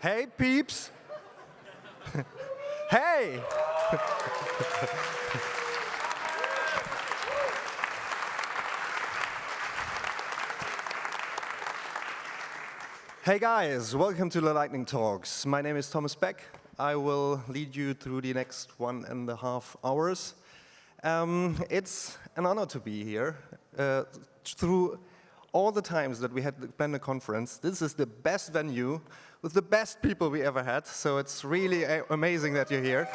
Hey, peeps. Hey. Hey guys, welcome to the Lightning Talks. My name is Thomas Beck. I will lead you through the next 1.5 hours. It's an honor to be here. Through all the times that we had the Blender conference, this is the best venue with the best people we ever had. So it's really amazing that you're here.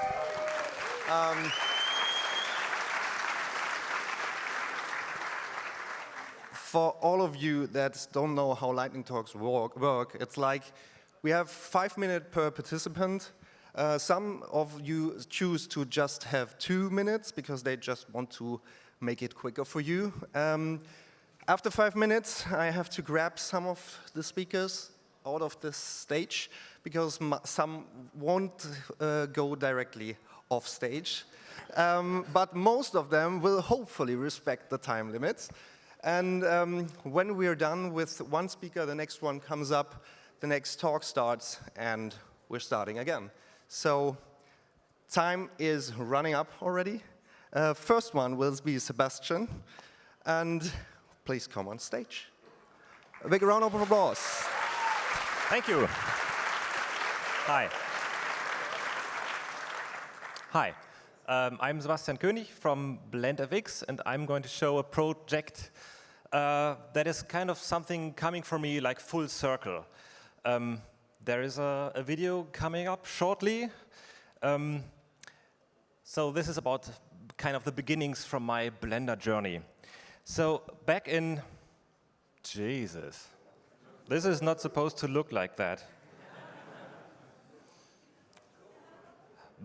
For all of you that don't know how Lightning Talks work, it's like we have 5 minutes per participant. Some of you choose to just have 2 minutes because they just want to make it quicker for you. After 5 minutes, I have to grab some of the speakers out of this stage because some won't go directly off stage. But most of them will hopefully respect the time limits. And when we're done with one speaker, the next one comes up, the next talk starts, and we're starting again. So time is running up already. First one will be Sebastian, and please come on stage. A big round of applause. Thank you. Hi. Hi. I'm Sebastian König from BlendFX, and I'm going to show a project that is kind of something coming for me like full circle. There is a video coming up shortly. So this is about kind of the beginnings from my Blender journey. So back in, Jesus, this is not supposed to look like that.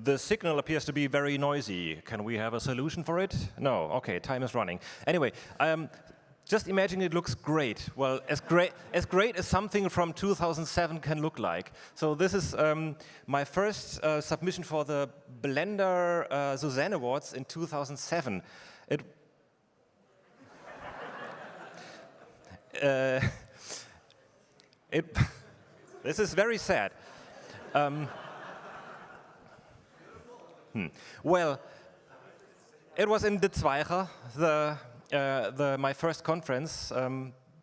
The signal appears to be very noisy. Can we have a solution for it? No. OK, time is running. Anyway, just imagine it looks great. Well, as great as something from 2007 can look like. So this is my first submission for the Blender Suzanne Awards in 2007. This is very sad. Well, it was in De Zweiger, my first conference,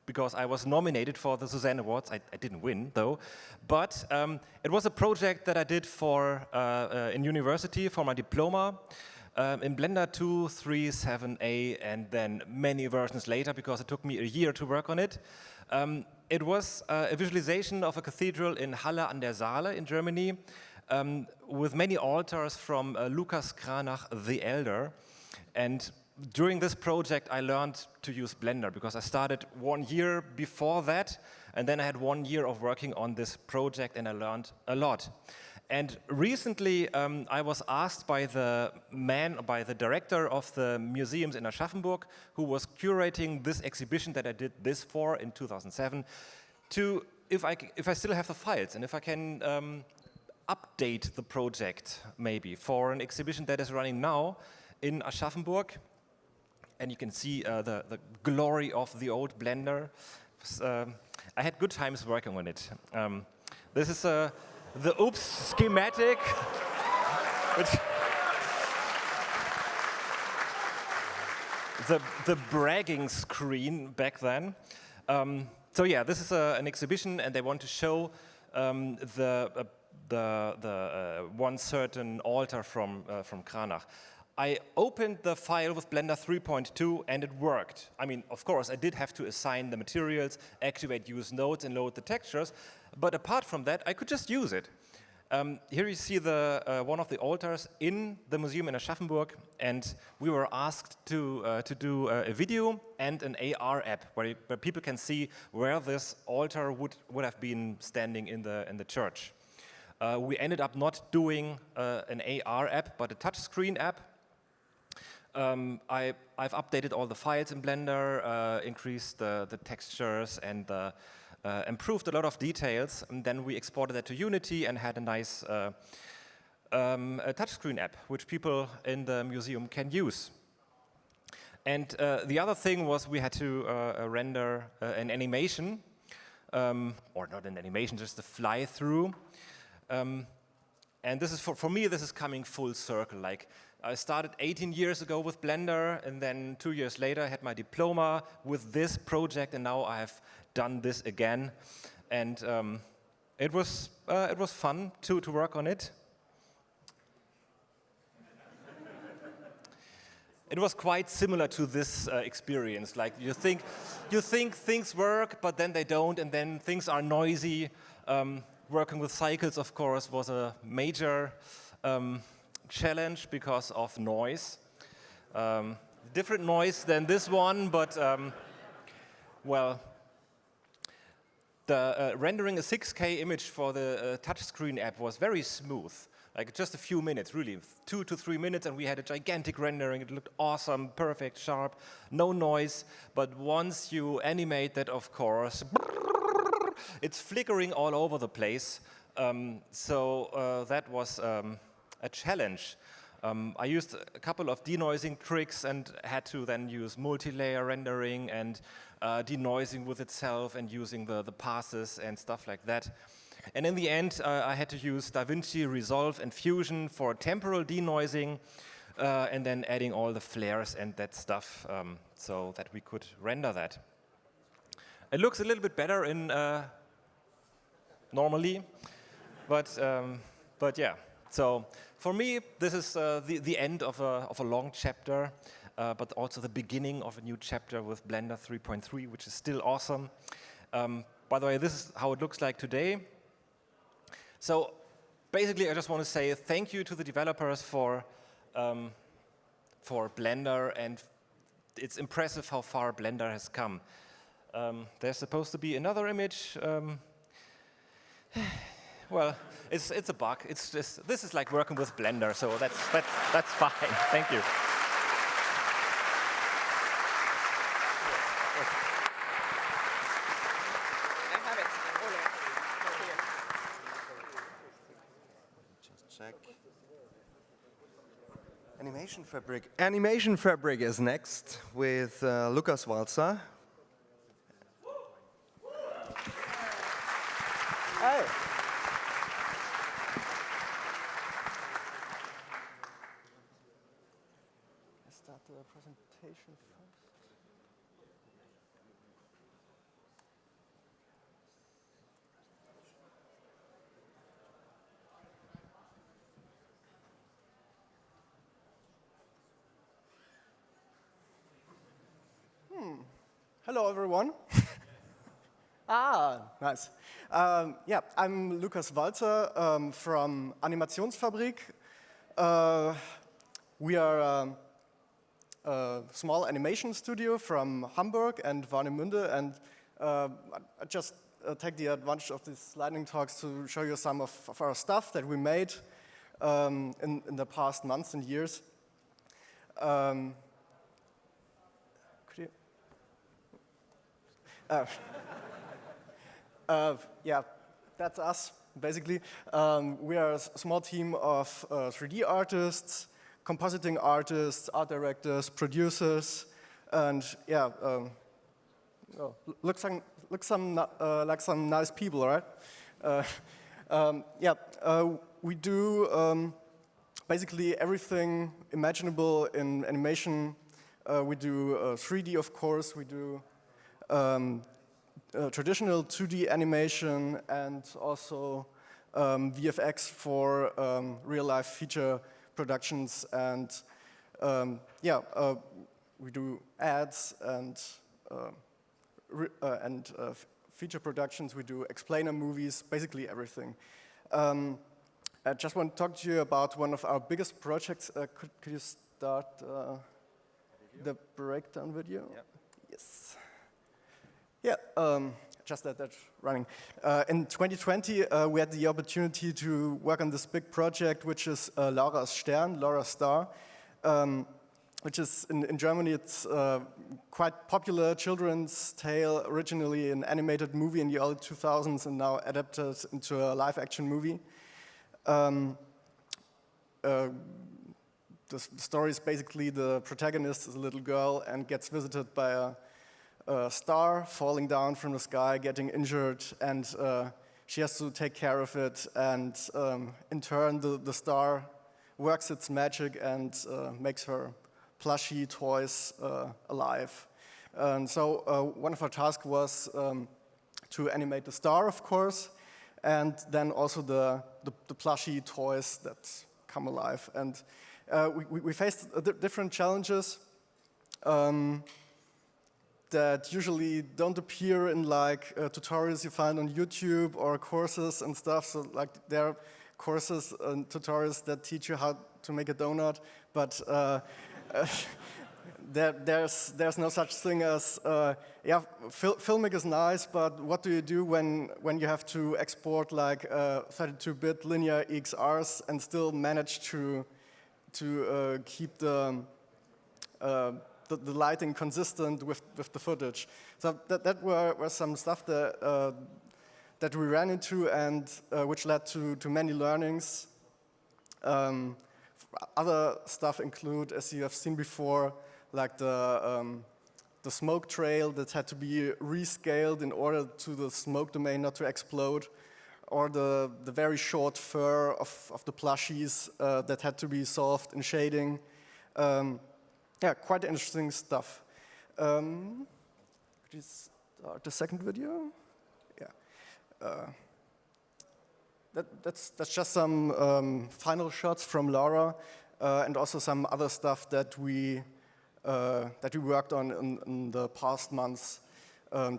because I was nominated for the Suzanne Awards. I didn't win, though. But it was a project that I did for in university for my diploma in Blender 2.3.7a, and then many versions later, because it took me a year to work on it. It was a visualization of a cathedral in Halle an der Saale in Germany, with many altars from Lucas Cranach the Elder. And during this project, I learned to use Blender because I started 1 year before that, and then I had 1 year of working on this project, and I learned a lot. And recently, I was asked by the director of the museums in Aschaffenburg, who was curating this exhibition that I did this for in 2007, to if I still have the files and if I can update the project maybe for an exhibition that is running now in Aschaffenburg. And you can see the glory of the old Blender. I had good times working on it. This is the OOPS schematic, the bragging screen back then. So yeah, this is an exhibition, and they want to show the one certain altar from Cranach. I opened the file with Blender 3.2 and it worked. I mean, of course, I did have to assign the materials, activate use nodes, and load the textures. But apart from that, I could just use it. Here you see one of the altars in the museum in Aschaffenburg, and we were asked to do a video and an AR app where people can see where this altar would have been standing in the church. We ended up not doing an AR app, but a touchscreen app. I've updated all the files in Blender, increased the textures, and improved a lot of details. And then we exported that to Unity and had a nice a touchscreen app, which people in the museum can use. And the other thing was we had to render an animation, or not an animation, just a fly-through. And this is for me, this is coming full circle. Like, I started 18 years ago with Blender, and then 2 years later I had my diploma with this project, and now I have done this again. And it was fun to work on it. It was quite similar to this experience. Like, you think things work, but then they don't, and then things are noisy. Working with cycles, of course, was a major challenge because of noise. Different noise than this one, but well, the rendering a 6K image for the touchscreen app was very smooth. Like, just a few minutes, really, 2 to 3 minutes, and we had a gigantic rendering. It looked awesome, perfect, sharp, no noise. But once you animate that, of course, it's flickering all over the place. So that was a challenge. I used a couple of denoising tricks and had to then use multi-layer rendering and denoising with itself and using the passes and stuff like that. And in the end, I had to use DaVinci Resolve and Fusion for temporal denoising, and then adding all the flares and that stuff so that we could render that. It looks a little bit better in normally, but yeah. So for me, this is the end of a long chapter, but also the beginning of a new chapter with Blender 3.3, which is still awesome. By the way, this is how it looks like today. So basically, I just want to say thank you to the developers for Blender, and it's impressive how far Blender has come. There's supposed to be another image. Well, it's a bug. It's just, this is like working with Blender, so that's fine. Thank you. Check. Animation Fabric. Animation Fabric is next with Lukas Walzer. Hey. Let's start the presentation first. Hello, everyone. Nice. Yeah, I'm Lukas Walzer from Animationsfabrik. We are a small animation studio from Hamburg and Warnemünde, and I just take the advantage of these lightning talks to show you some of our stuff that we made in the past months and years. Yeah, that's us, basically. We are a small team of 3D artists, compositing artists, art directors, producers, and yeah, looks like some nice people, right? Yeah, we do basically everything imaginable in animation. We do 3D, of course. We do traditional 2D animation and also VFX for real-life feature productions, and yeah, we do ads and feature productions. We do explainer movies, basically everything. I just want to talk to you about one of our biggest projects. Could you start the breakdown video? Yep. Yes. Yeah, just that running. In 2020, we had the opportunity to work on this big project, which is Laura's Stern, Laura's Star, which is in Germany. It's quite popular children's tale, originally an animated movie in the early 2000s, and now adapted into a live-action movie. The story is basically the protagonist is a little girl and gets visited by a star falling down from the sky, getting injured, and she has to take care of it, and in turn, the star works its magic and makes her plushie toys alive. And so one of our tasks was to animate the star, of course, and then also the plushie toys that come alive. And we faced different challenges that usually don't appear in like tutorials you find on YouTube or courses and stuff. So like there are courses and tutorials that teach you how to make a donut, but there's no such thing as filmic is nice, but what do you do when you have to export like 32-bit linear EXRs and still manage to keep the lighting consistent with the footage? So that were some stuff that we ran into, and which led to many learnings. Other stuff include, as you have seen before, like the smoke trail that had to be rescaled in order to the smoke domain not to explode, or the very short fur of the plushies that had to be solved in shading. Yeah, quite interesting stuff. Could you start the second video? Yeah. That's just some final shots from Laura, and also some other stuff that we worked on in the past months,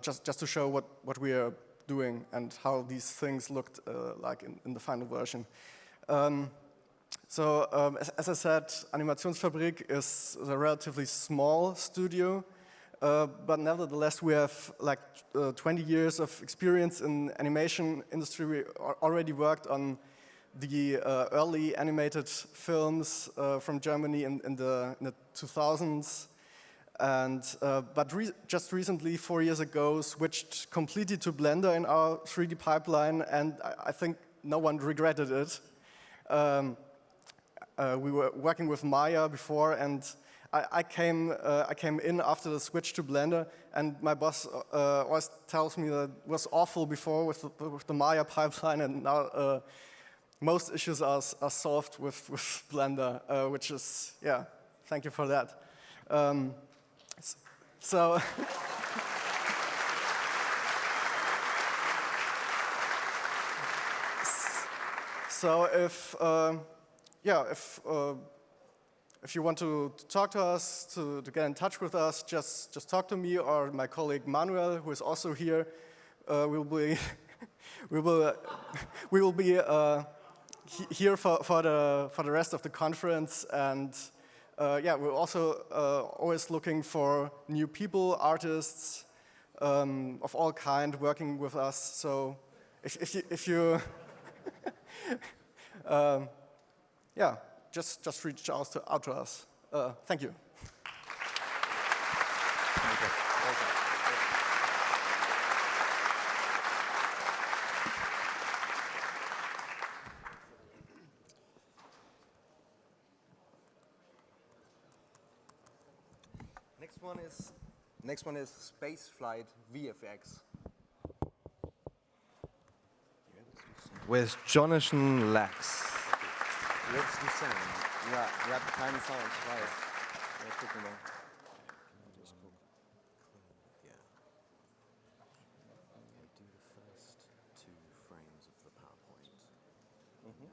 just to show what we are doing and how these things looked like in the final version. So as I said, Animationsfabrik is a relatively small studio, but nevertheless we have like 20 years of experience in animation industry. We already worked on the early animated films from Germany in the 2000s, and just recently, 4 years ago, switched completely to Blender in our 3D pipeline, and I think no one regretted it. We were working with Maya before, and I came in after the switch to Blender, and my boss always tells me that it was awful before with the Maya pipeline, and now most issues are solved with Blender, which is, yeah, thank you for that. So if you want to talk to us, to get in touch with us, just talk to me or my colleague Manuel, who is also here. We will be here for the rest of the conference, and yeah, we're also always looking for new people, artists of all kind, working with us. So if you yeah, just reach out to us. Thank you. Next one is spaceflight VFX with Jonathan Lax. Let's do sound. Ja, wir hatten keinen Sound, ich weiß. Ja, gucken wir mal. Just cool. Yeah. Do the first 2 frames of the PowerPoint. And do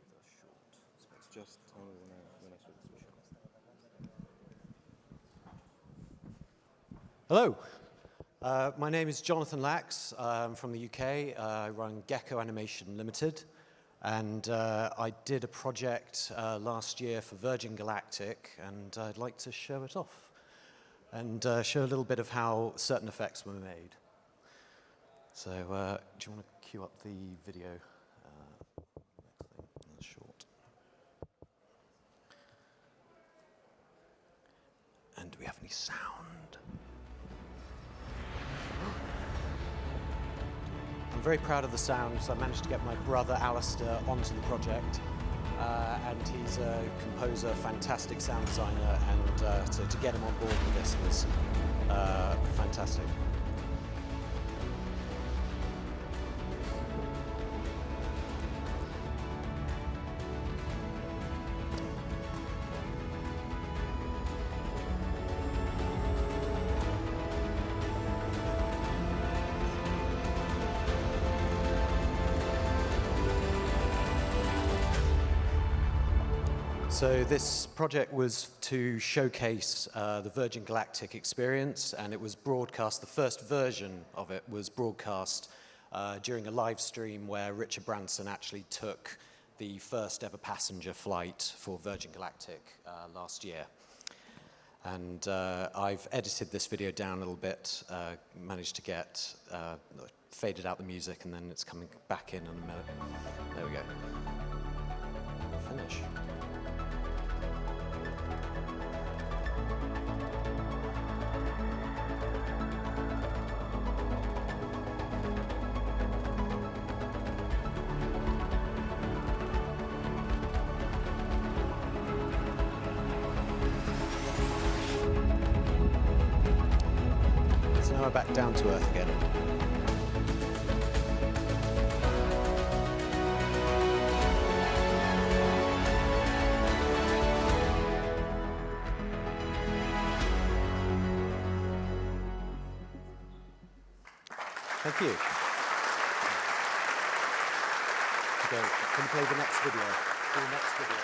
the short space. Just only when I switch on. Hello, my name is Jonathan Lax. I'm from the UK. I run Gecko Animation Limited, and I did a project last year for Virgin Galactic, and I'd like to show it off and show a little bit of how certain effects were made. So do you want to cue up the video? Next thing, that's short. And do we have any sound? I'm very proud of the sound, so I managed to get my brother Alistair onto the project, and he's a composer, fantastic sound designer, and so to get him on board with this was fantastic. So this project was to showcase the Virgin Galactic experience, and it was broadcast, the first version of it was broadcast during a live stream where Richard Branson actually took the first ever passenger flight for Virgin Galactic last year. And I've edited this video down a little bit, managed to get, faded out the music, and then it's coming back in a minute. There we go. Finish. So now we're back down to Earth again. Thank you. Okay, can you play the next video? The next video.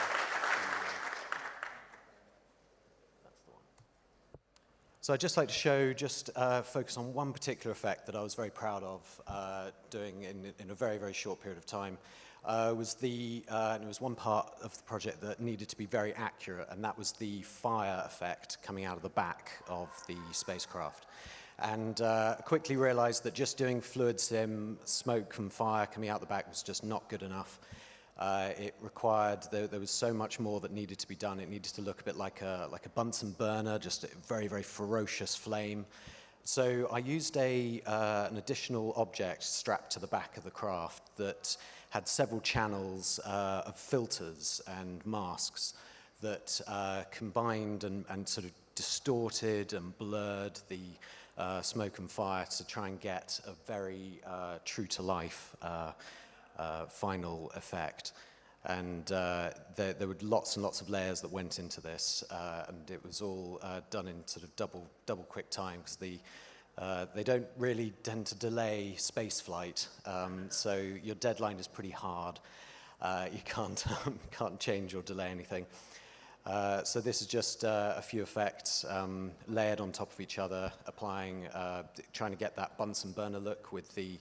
That's the one. So I'd just like to show, focus on one particular effect that I was very proud of doing in a very, very short period of time. And it was one part of the project that needed to be very accurate, and that was the fire effect coming out of the back of the spacecraft. And quickly realized that just doing fluid sim, smoke and fire coming out the back was just not good enough. It required, there was so much more that needed to be done. It needed to look a bit like a Bunsen burner, just a very, very ferocious flame. So I used an additional object strapped to the back of the craft that had several channels of filters and masks that combined and sort of distorted and blurred the smoke and fire to try and get a very true-to-life final effect. And there were lots and lots of layers that went into this, and it was all done in sort of double quick time, because they don't really tend to delay space flight, so your deadline is pretty hard. You can't change or delay anything. So this is just a few effects layered on top of each other, applying, trying to get that Bunsen burner look with the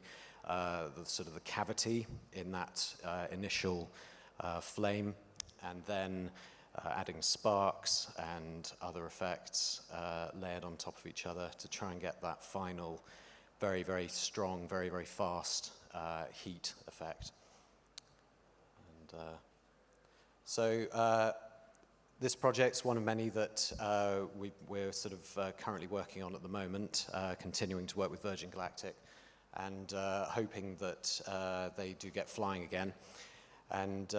sort of the cavity in that initial flame, and then adding sparks and other effects layered on top of each other to try and get that final, very, very strong, very, very fast heat effect. And so this project's one of many that we're sort of currently working on at the moment, continuing to work with Virgin Galactic, and hoping that they do get flying again. And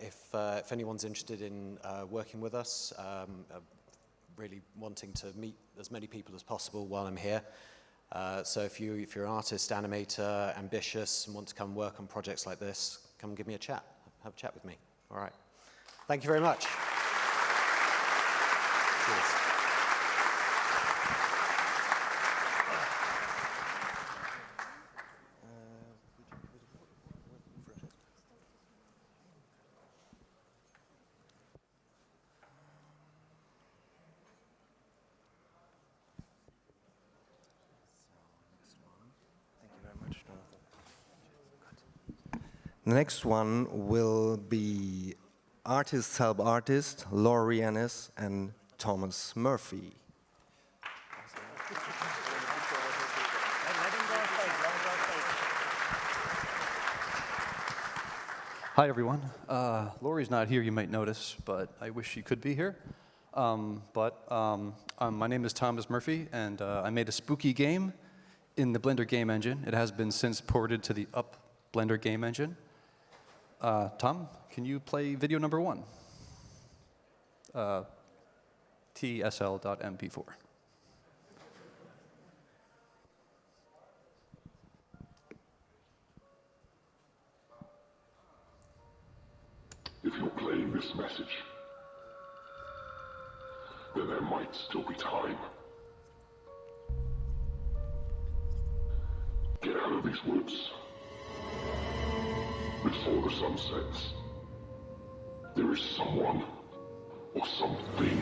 if anyone's interested in working with us, really wanting to meet as many people as possible while I'm here. So if you're an artist, animator, ambitious, and want to come work on projects like this, come give me a chat. Have a chat with me. All right. Thank you very much. Cheers. The next one will be Artists Help Artist, Laurie Ennis and Thomas Murphy. Hi, everyone. Laurie's not here, you might notice, but I wish she could be here. My name is Thomas Murphy, and I made a spooky game in the Blender game engine. It has been since ported to the Up Blender game engine. Tom, can you play video number 1? tsl.mp4. If you're playing this message, then there might still be time. Get out of these woods. Before the sun sets, there is someone or something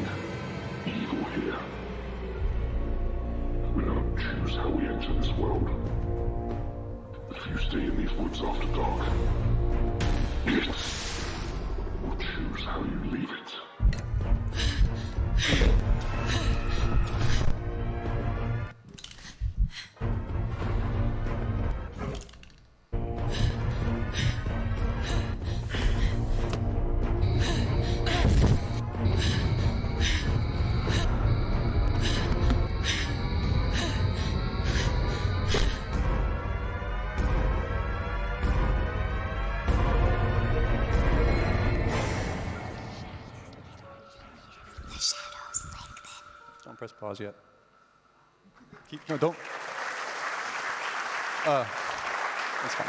evil here. We don't choose how we enter this world. If you stay in these woods after dark, it will choose how you leave it. Don't press pause yet. No, don't. That's fine.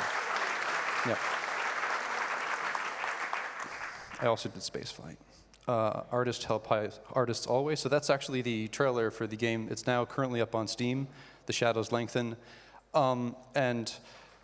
Yeah. I also did spaceflight. Artists help artists always. So that's actually the trailer for the game. It's now currently up on Steam. The shadows lengthen. And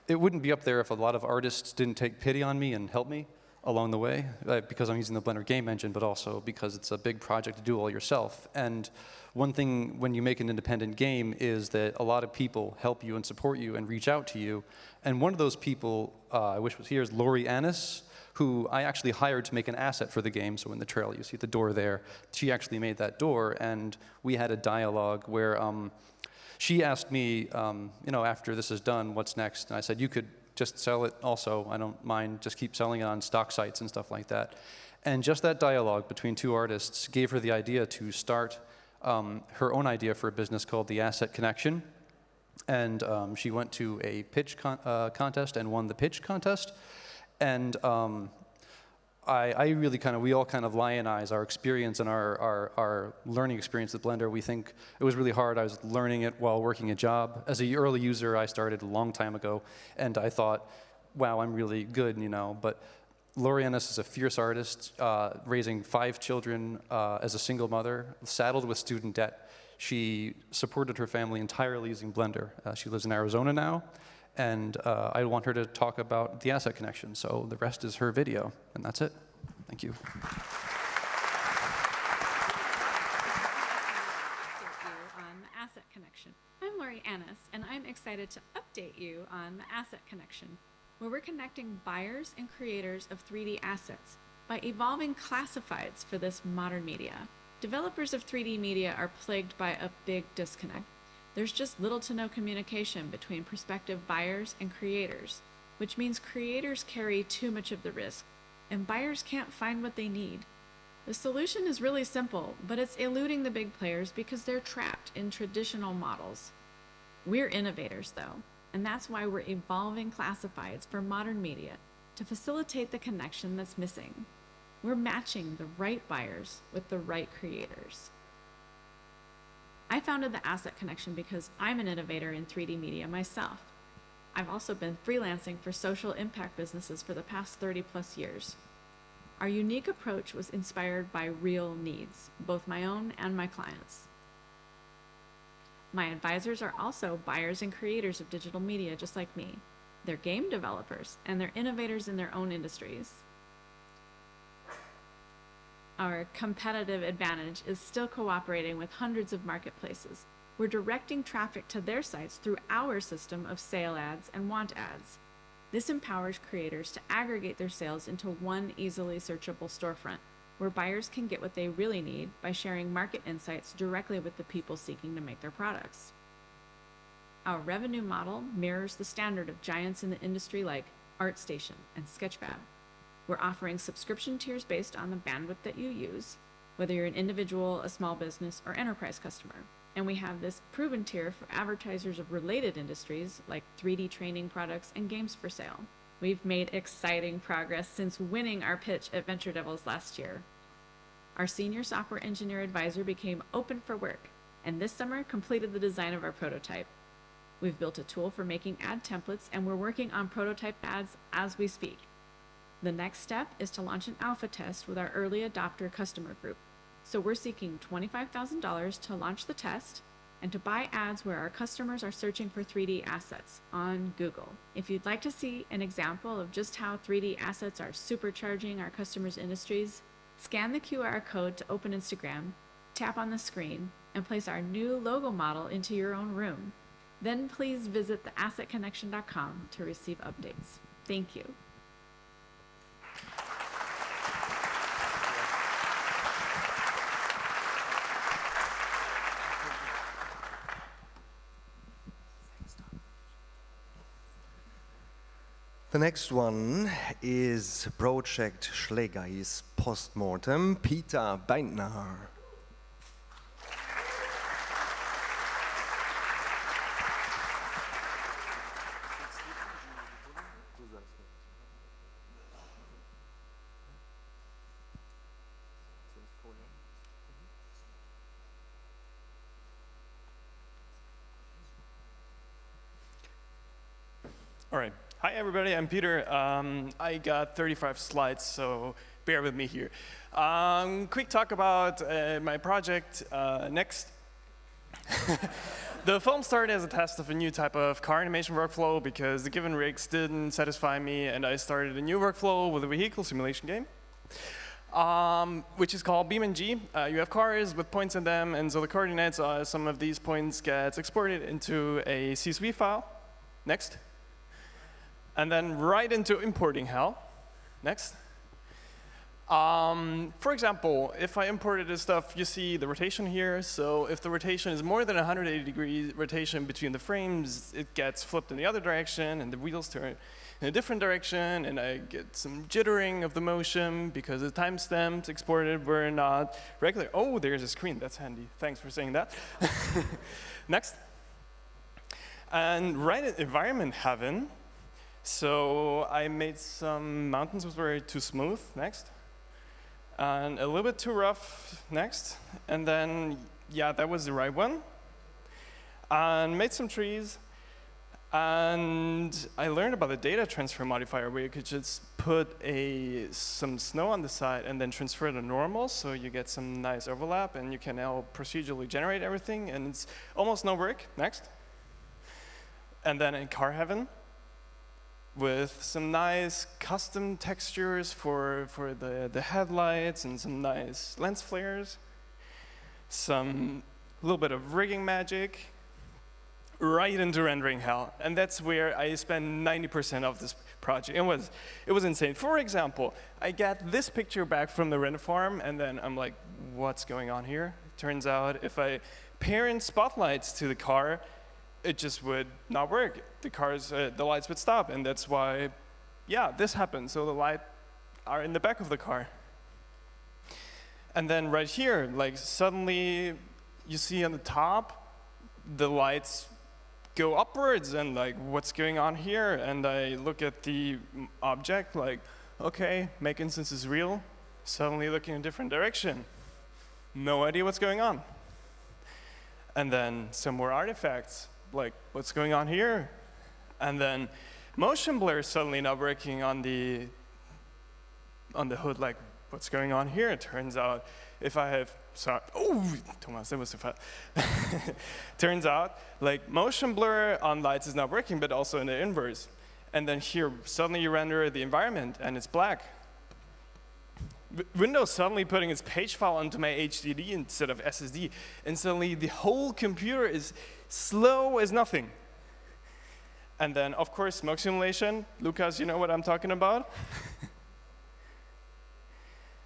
it wouldn't be up there if a lot of artists didn't take pity on me and help me along the way, because I'm using the Blender game engine, but also because it's a big project to do all yourself. And one thing when you make an independent game is that a lot of people help you and support you and reach out to you. And one of those people, I wish was here, is Lori Annis, who I actually hired to make an asset for the game. So in the trailer, you see the door there. She actually made that door, and we had a dialogue where she asked me, after this is done, what's next? And I said, you could just sell it also. I don't mind. Just keep selling it on stock sites and stuff like that. And just that dialogue between two artists gave her the idea to start her own idea for a business called the Asset Connection. And she went to a pitch contest and won the pitch contest. And I really we all kind of lionize our experience and our learning experience with Blender. We think it was really hard. I was learning it while working a job. As an early user, I started a long time ago, and I thought, wow, I'm really good, But Lori Annis is a fierce artist, raising 5 children as a single mother, saddled with student debt. She supported her family entirely using Blender. She lives in Arizona now. And I want her to talk about the Asset Connection. So the rest is her video, and that's it. Thank you. Update you on the Asset Connection. I'm Lori Annis, and I'm excited to update you on the Asset Connection, where we're connecting buyers and creators of 3D assets by evolving classifieds for this modern media. Developers of 3D media are plagued by a big disconnect. There's just little to no communication between prospective buyers and creators, which means creators carry too much of the risk, and buyers can't find what they need. The solution is really simple, but it's eluding the big players because they're trapped in traditional models. We're innovators, though, and that's why we're evolving classifieds for modern media to facilitate the connection that's missing. We're matching the right buyers with the right creators. I founded the Asset Connection because I'm an innovator in 3D media myself. I've also been freelancing for social impact businesses for the past 30+ years. Our unique approach was inspired by real needs, both my own and my clients. My advisors are also buyers and creators of digital media just like me. They're game developers, and they're innovators in their own industries. Our competitive advantage is still cooperating with hundreds of marketplaces. We're directing traffic to their sites through our system of sale ads and want ads. This empowers creators to aggregate their sales into one easily searchable storefront, where buyers can get what they really need by sharing market insights directly with the people seeking to make their products. Our revenue model mirrors the standard of giants in the industry like ArtStation and Sketchfab. We're offering subscription tiers based on the bandwidth that you use, whether you're an individual, a small business, or enterprise customer. And we have this proven tier for advertisers of related industries like 3D training products and games for sale. We've made exciting progress since winning our pitch at Venture Devils last year. Our senior software engineer advisor became open for work, and this summer completed the design of our prototype. We've built a tool for making ad templates, and we're working on prototype ads as we speak. The next step is to launch an alpha test with our early adopter customer group. So we're seeking $25,000 to launch the test and to buy ads where our customers are searching for 3D assets on Google. If you'd like to see an example of just how 3D assets are supercharging our customers' industries, Scan the QR code to open Instagram, tap on the screen, and place our new logo model into your own room. Then please visit theassetconnection.com to receive updates. Thank you. The next one is Project Schläger's postmortem, Peter Beintner. All right. Hi, everybody. I'm Peter. I got 35 slides, so bear with me here. Quick talk about my project. Next. The film started as a test of a new type of car animation workflow because the given rigs didn't satisfy me, and I started a new workflow with a vehicle simulation game, which is called BeamNG. You have cars with points in them, and so the coordinates are some of these points gets exported into a CSV file. Next. And then right into importing hell. Next. For example, if I imported this stuff, you see the rotation here. So if the rotation is more than 180 degrees rotation between the frames, it gets flipped in the other direction, and the wheels turn in a different direction, and I get some jittering of the motion because the timestamps exported were not regular. Oh, there's a screen. That's handy. Thanks for saying that. Next. And right at environment heaven, so I made some mountains which were too smooth. Next. And a little bit too rough. Next. And then, yeah, that was the right one. And made some trees. And I learned about the data transfer modifier where you could just put some snow on the side and then transfer it to normal, so you get some nice overlap, and you can now procedurally generate everything, and it's almost no work. Next. And then in car heaven, with some nice custom textures for the headlights and some nice lens flares, some little bit of rigging magic, right into rendering hell. And that's where I spent 90% of this project. It was insane. For example, I get this picture back from the render farm, and then I'm like, what's going on here? It turns out if I pair in spotlights to the car, it just would not work. The lights would stop, and that's why, yeah, this happened. So the lights are in the back of the car. And then right here, like suddenly you see on the top, the lights go upwards, and like, what's going on here? And I look at the object, like, okay, make instance is real. Suddenly looking in a different direction. No idea what's going on. And then some more artifacts. Like, what's going on here? And then motion blur is suddenly not working on the hood, like, what's going on here? It turns out if I have, sorry, oh, Thomas, that was so fast. Turns out, like, motion blur on lights is not working, but also in the inverse. And then here, suddenly you render the environment, and it's black. Windows suddenly putting its page file onto my HDD instead of SSD, and suddenly the whole computer is slow as nothing. And then, of course, smoke simulation. Lucas, you know what I'm talking about?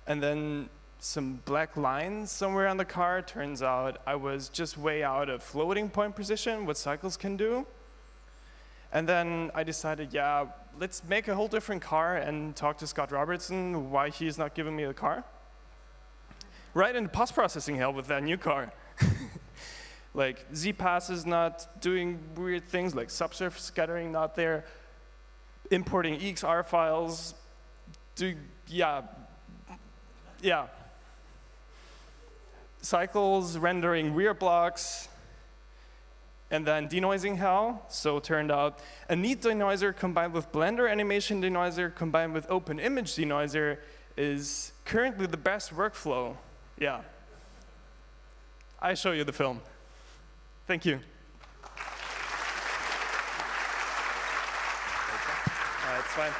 And then some black lines somewhere on the car. Turns out I was just way out of floating point precision, what cycles can do. And then I decided, yeah, let's make a whole different car and talk to Scott Robertson why he's not giving me a car. Right into post-processing hell with that new car. Like Z-Pass is not doing weird things, like subsurface scattering not there, importing EXR files, yeah. Cycles, rendering rear blocks, and then denoising hell. So it turned out a neat denoiser combined with Blender animation denoiser combined with open image denoiser is currently the best workflow. Yeah. I show you the film. Thank you. It's fine.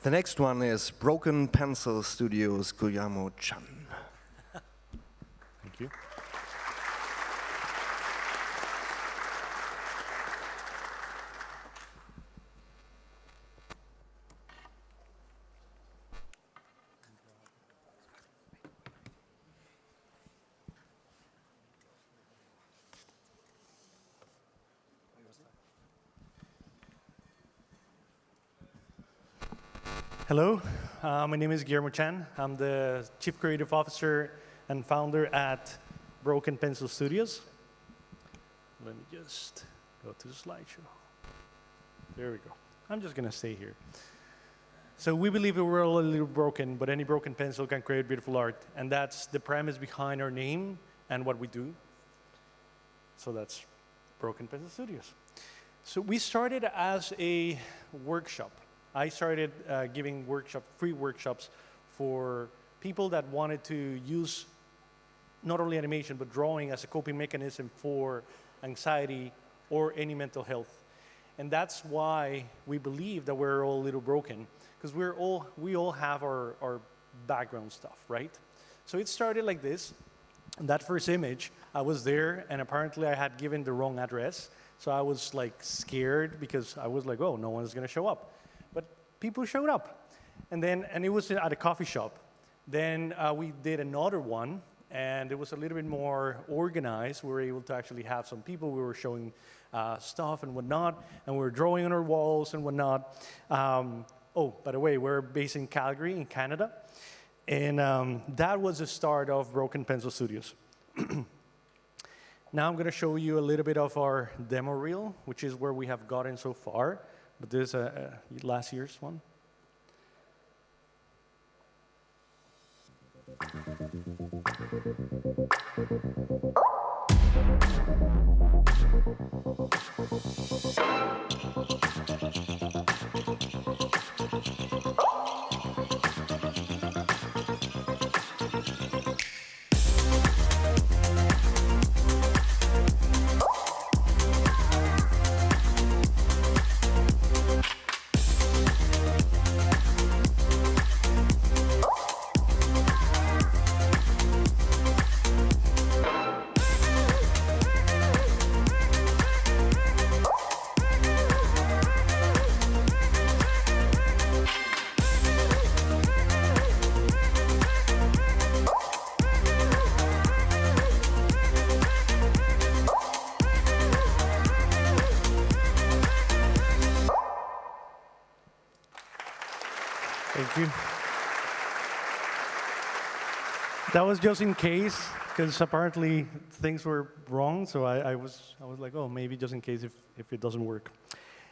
The next one is Broken Pencil Studios, Guillermo Chan. Thank you. Hello, my name is Guillermo Chan. I'm the Chief Creative Officer and founder at Broken Pencil Studios. Let me just go to the slideshow. There we go. I'm just gonna stay here. So we believe that we're all a little broken, but any broken pencil can create beautiful art. And that's the premise behind our name and what we do. So that's Broken Pencil Studios. So we started as a workshop. I started giving free workshops for people that wanted to use not only animation, but drawing as a coping mechanism for anxiety or any mental health. And that's why we believe that we're all a little broken, because we all have our background stuff, right? So it started like this. That first image, I was there, and apparently I had given the wrong address. So I was like scared because I was like, oh, no one's gonna show up. But people showed up. And it was at a coffee shop. Then we did another one, and it was a little bit more organized. We were able to actually have some people. We were showing stuff and whatnot, and we were drawing on our walls and whatnot. Oh, by the way, we're based in Calgary, in Canada. And that was the start of Broken Pencil Studios. Now I'm going to show you a little bit of our demo reel, which is where we have gotten so far. But this is last year's one. Thank you. That was just in case, because apparently things were wrong. So I was like, oh, maybe just in case if it doesn't work.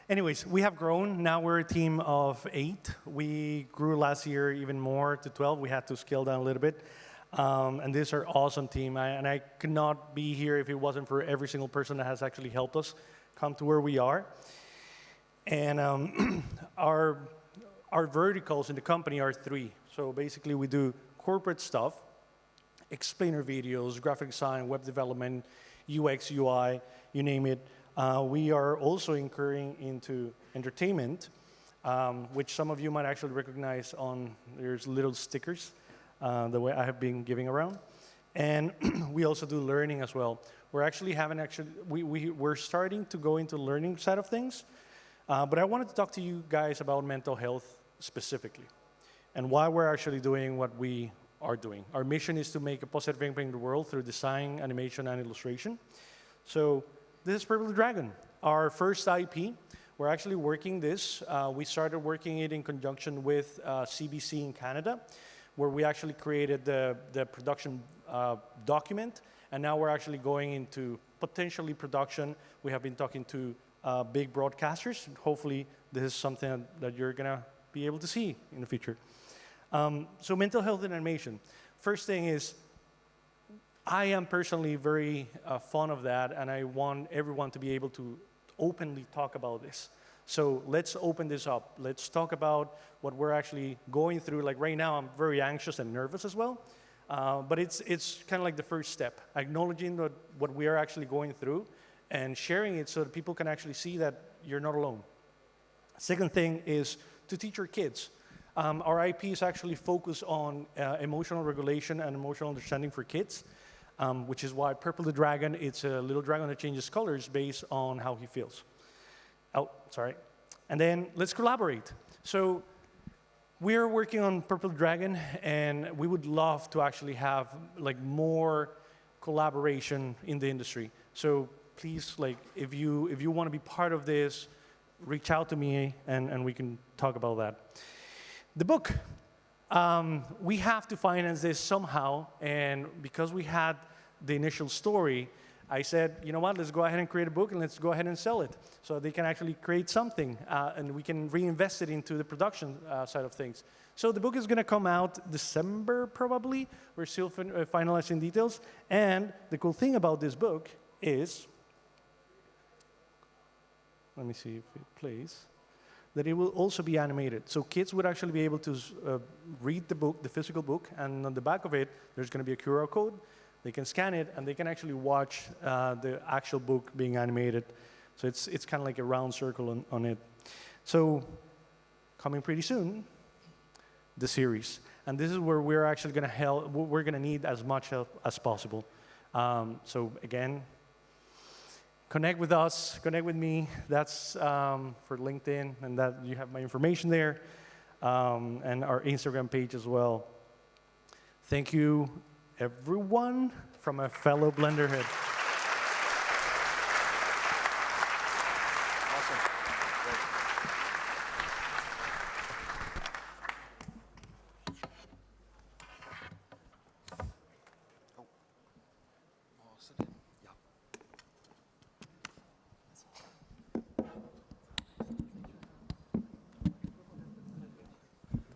Anyways, we have grown. Now we're a team of 8. We grew last year even more to 12. We had to scale down a little bit. And this is our awesome team. And I could not be here if it wasn't for every single person that has actually helped us come to where we are. And our verticals in the company are 3. So basically we do corporate stuff, explainer videos, graphic design, web development, UX, UI, you name it. We are also incurring into entertainment, which some of you might actually recognize on, there's little stickers, the way I have been giving around. And we also do learning as well. We're actually we're starting to go into learning side of things. But I wanted to talk to you guys about mental health specifically and why we're actually doing what we are doing. Our mission is to make a positive impact in the world through design, animation, and illustration. So this is Purple Dragon, our first IP. We're actually working this. We started working it in conjunction with CBC in Canada, where we actually created the production document. And now we're actually going into potentially production. We have been talking to big broadcasters. Hopefully, this is something that you're going to be able to see in the future. So mental health in animation. First thing is, I am personally very fond of that, and I want everyone to be able to openly talk about this. So let's open this up. Let's talk about what we're actually going through. Like right now, I'm very anxious and nervous as well. But it's kind of like the first step, acknowledging what we are actually going through and sharing it so that people can actually see that you're not alone. Second thing is to teach your kids. Our IP is actually focused on emotional regulation and emotional understanding for kids, which is why Purple the Dragon, it's a little dragon that changes colors based on how he feels. Oh, sorry. And then let's collaborate. So we're working on Purple Dragon, and we would love to actually have like more collaboration in the industry. So please, like, if you want to be part of this, reach out to me, and we can talk about that. The book, we have to finance this somehow, and because we had the initial story, I said, you know what, let's go ahead and create a book, and let's go ahead and sell it, so they can actually create something, and we can reinvest it into the production side of things. So the book is going to come out December, probably. We're still finalizing details, and the cool thing about this book is, let me see if it plays, that it will also be animated. So kids would actually be able to read the book, the physical book, and on the back of it, there's going to be a QR code. They can scan it, and they can actually watch the actual book being animated. So it's kind of like a round circle on it. So coming pretty soon, the series. And this is where we're actually going to help. We're going to need as much help as possible. So again, connect with us, connect with me. That's for LinkedIn, and that you have my information there, and our Instagram page as well. Thank you, everyone, from a fellow Blenderhead. Awesome. Great.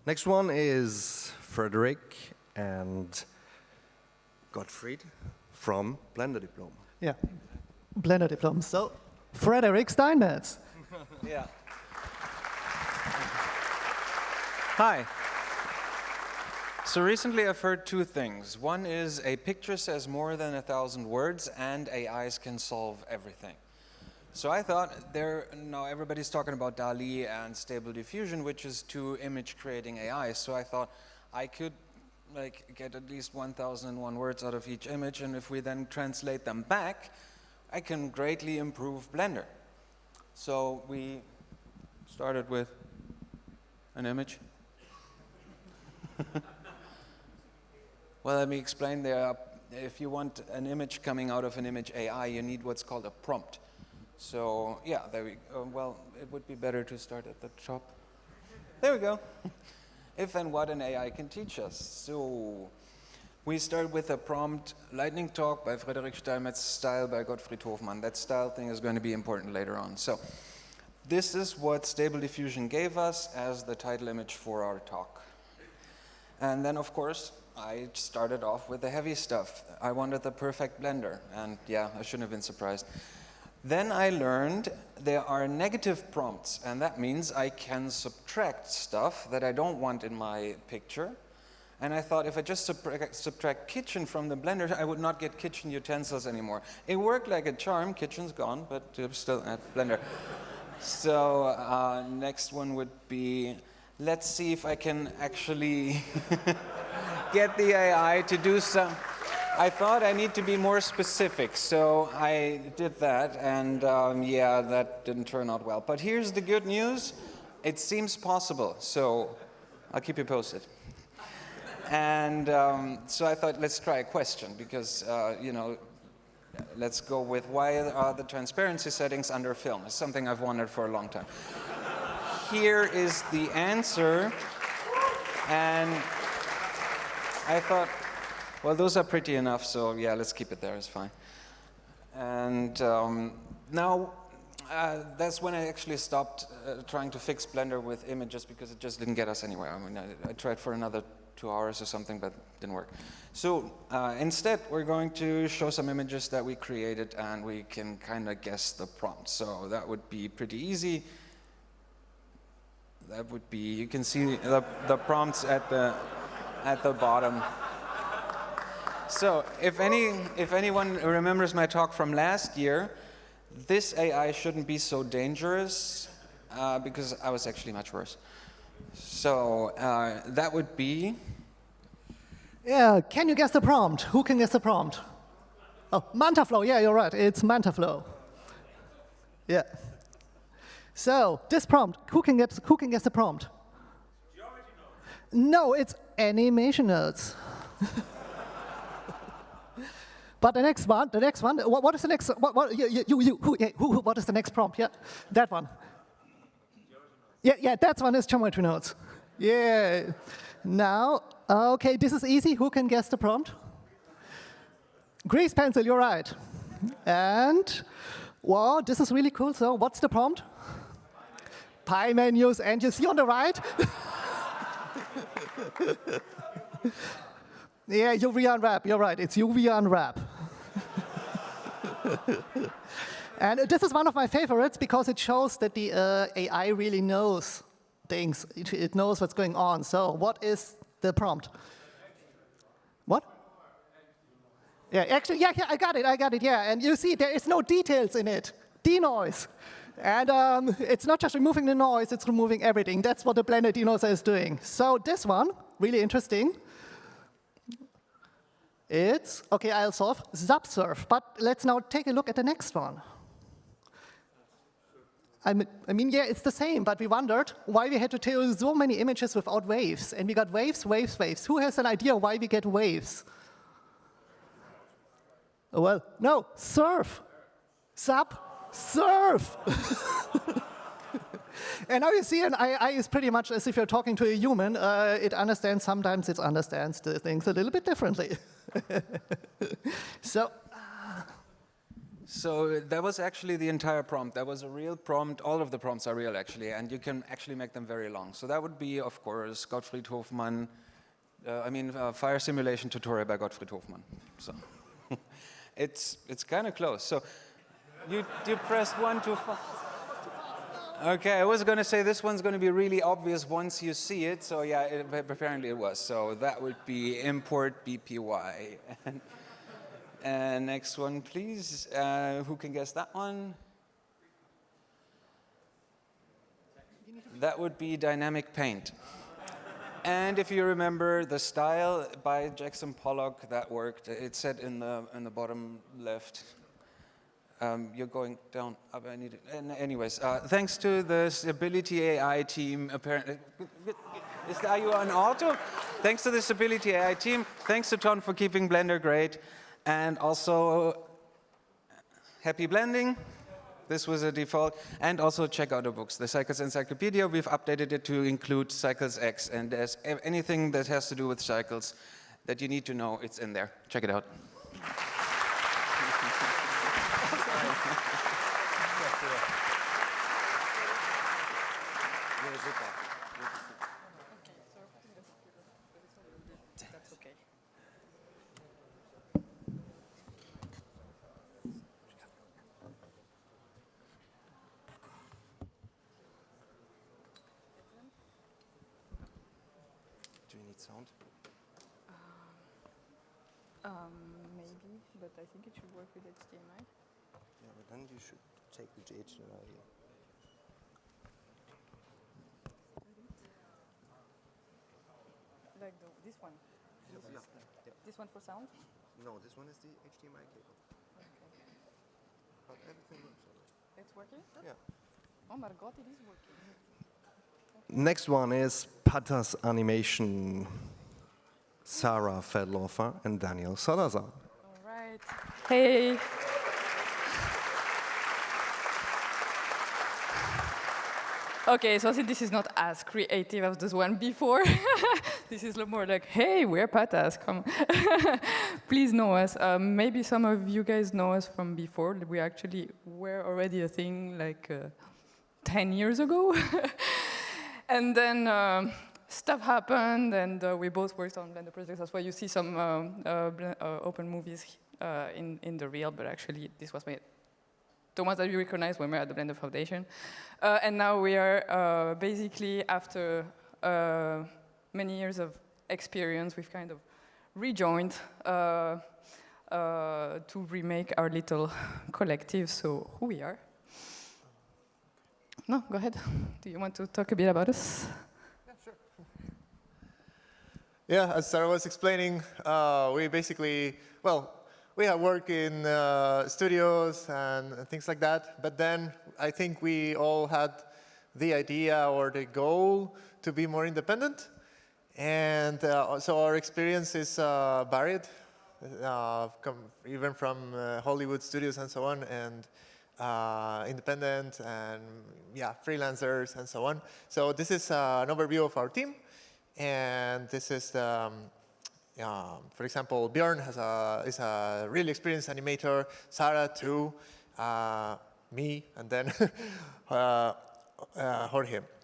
Next one is Frederick and Gottfried from Blender Diplom. Yeah, Blender Diplom. So, Frederick Steinmetz. Yeah. Hi. So recently I've heard two things. One is a picture says more than 1,000 words and AIs can solve everything. So I thought now everybody's talking about DALL-E and Stable Diffusion, which is two image creating AIs. So I thought I could get at least 1,001 words out of each image, and if we then translate them back, I can greatly improve Blender. So we started with an image. Well, let me explain there. If you want an image coming out of an image AI, you need what's called a prompt. So yeah, there we go. Well, it would be better to start at the top. There we go. If and what an AI can teach us. So we start with a prompt, lightning talk by Frederick Steinmetz, style by Gottfried Hofmann. That style thing is going to be important later on. So this is what Stable Diffusion gave us as the title image for our talk. And then, of course, I started off with the heavy stuff. I wanted the perfect blender, and yeah, I shouldn't have been surprised. Then I learned there are negative prompts, and that means I can subtract stuff that I don't want in my picture. And I thought if I just subtract kitchen from the blender, I would not get kitchen utensils anymore. It worked like a charm. Kitchen's gone, but I'm still at blender. So next one would be, let's see if I can actually get the AI to do some. I thought I need to be more specific, so I did that, and yeah, that didn't turn out well. But here's the good news. It seems possible, so I'll keep you posted. And so I thought, let's try a question, because, you know, let's go with why are the transparency settings under film? It's something I've wondered for a long time. Here is the answer, and I thought, well, those are pretty enough, so yeah, let's keep it there, it's fine. And now, that's when I actually stopped trying to fix Blender with images, because it just didn't get us anywhere. I mean, I tried for another 2 hours or something, but it didn't work. So instead, we're going to show some images that we created, and we can kind of guess the prompt. So that would be pretty easy. That would be, you can see the prompts at the bottom. So if anyone remembers my talk from last year, this AI shouldn't be so dangerous, because I was actually much worse. So that would be. Yeah, can you guess the prompt? Who can guess the prompt? Oh, MantaFlow, yeah, you're right, it's MantaFlow. Yeah. So, this prompt, who can guess the prompt? No, it's animation notes. But the next one, what is the next, what is the next prompt? Yeah, that one. Yeah, that one is geometry nodes. Yeah. Now, okay, this is easy. Who can guess the prompt? Grease pencil, you're right. And, wow, this is really cool. So, what's the prompt? Pie menus, and you see on the right? Yeah, UV unwrap, you're right. It's UV unwrap. And this is one of my favorites because it shows that the AI really knows things. It knows what's going on. So what is the prompt? What? Yeah, actually, yeah, I got it, yeah. And you see, there is no details in it. Denoise. And it's not just removing the noise, it's removing everything. That's what the Blender denoiser is doing. So this one, really interesting. It's, okay, I'll solve subsurf. But let's now take a look at the next one. I mean, yeah, it's the same, but we wondered why we had to tell so many images without waves. And we got waves, waves, waves. Who has an idea why we get waves? Well, no, surf. Surf. And now you see an AI is pretty much as if you're talking to a human. It understands, sometimes it understands the things a little bit differently. So that was actually the entire prompt. That was a real prompt. All of the prompts are real, actually, and you can actually make them very long. So that would be, of course, Gottfried Hofmann. Fire simulation tutorial by Gottfried Hofmann. So it's kind of close. So you pressed one too fast. Okay, I was going to say this one's going to be really obvious once you see it. So yeah, apparently it was. So that would be import BPY. And next one, please. Who can guess that one? That would be dynamic paint. And if you remember the style by Jackson Pollock, that worked. It's set in the bottom left. You're going down, up, I need it. And anyways, thanks to the Stability AI team, apparently. Are you on auto? Thanks to the Stability AI team. Thanks to Ton for keeping Blender great. And also, happy blending. This was a default. And also check out the books. The Cycles Encyclopedia, we've updated it to include Cycles X. And there's anything that has to do with cycles that you need to know, it's in there. Check it out. Sound? Maybe, but I think it should work with HDMI. Yeah, but then you should take the HDMI here. Like this one? Yeah. This one for sound? No, this one is the HDMI cable. Okay. But everything works already. It's working? Yeah. Oh my god, it is working. Next one is Patas Animation, Sarah Fedlofer and Daniel Salazar. All right. Hey. Okay, so I think this is not as creative as this one before. This is more like, hey, we're Patas, come on. Please know us. Maybe some of you guys know us from before. We actually were already a thing like 10 years ago. And then stuff happened, and we both worked on Blender projects. That's why you see some open movies in the reel, but actually this was the ones that you recognize when we're at the Blender Foundation. And now we are basically, after many years of experience, we've kind of rejoined to remake our little collective. So who we are? No, go ahead. Do you want to talk a bit about us? Yeah, Yeah, as Sarah was explaining, we basically, well, we have work in studios and things like that, but then I think we all had the idea or the goal to be more independent. And so our experience is varied, even from Hollywood studios and so on, and independent and yeah, freelancers and so on. So this is an overview of our team. And this is the, for example, Björn is a really experienced animator, Sarah too, me, and then Jorge.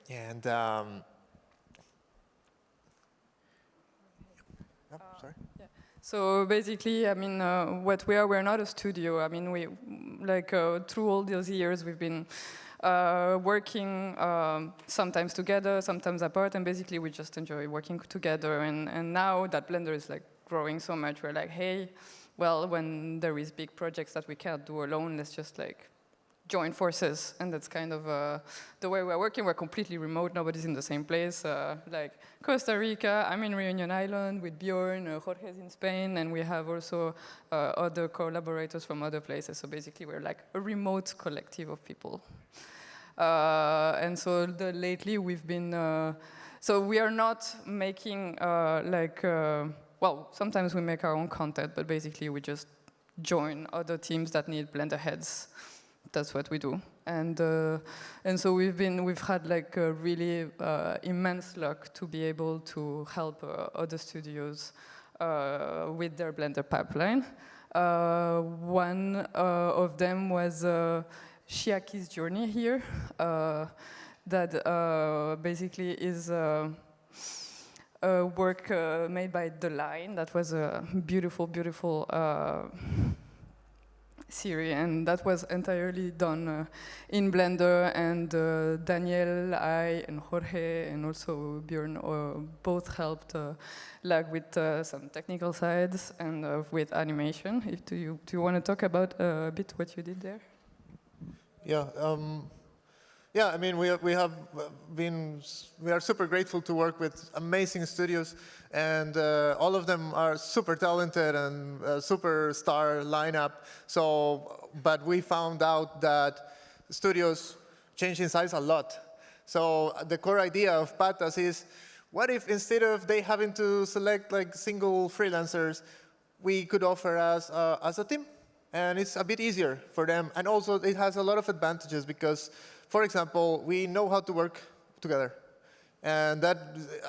And sorry. Yeah. So basically, I mean, what we are, we're not a studio. I mean, we like through all those years we've been working sometimes together, sometimes apart, and basically we just enjoy working together. And now that Blender is like growing so much, we're like, hey, well, when there is big projects that we can't do alone, let's just like join forces. And that's kind of the way we're working. We're completely remote. Nobody's in the same place. Like Costa Rica, I'm in Reunion Island with Bjorn, Jorge's in Spain, and we have also other collaborators from other places. So basically, we're like a remote collective of people. And so lately we've been, so we are not making well, sometimes we make our own content, but basically we just join other teams that need Blender heads. That's what we do. And so we've had like a really immense luck to be able to help other studios with their Blender pipeline. One of them was Shiaki's journey here, that basically is a work made by The Line. That was a beautiful, beautiful series, and that was entirely done in Blender. And Daniel, I, and Jorge, and also Björn both helped like with some technical sides and with animation. Do you want to talk about a bit what you did there? Yeah, yeah. I mean, we are super grateful to work with amazing studios, and all of them are super talented and superstar lineup. So, but we found out that studios change in size a lot. So the core idea of Patas is, what if instead of they having to select like single freelancers, we could offer as a team? And it's a bit easier for them. And also, it has a lot of advantages because, for example, we know how to work together. And that,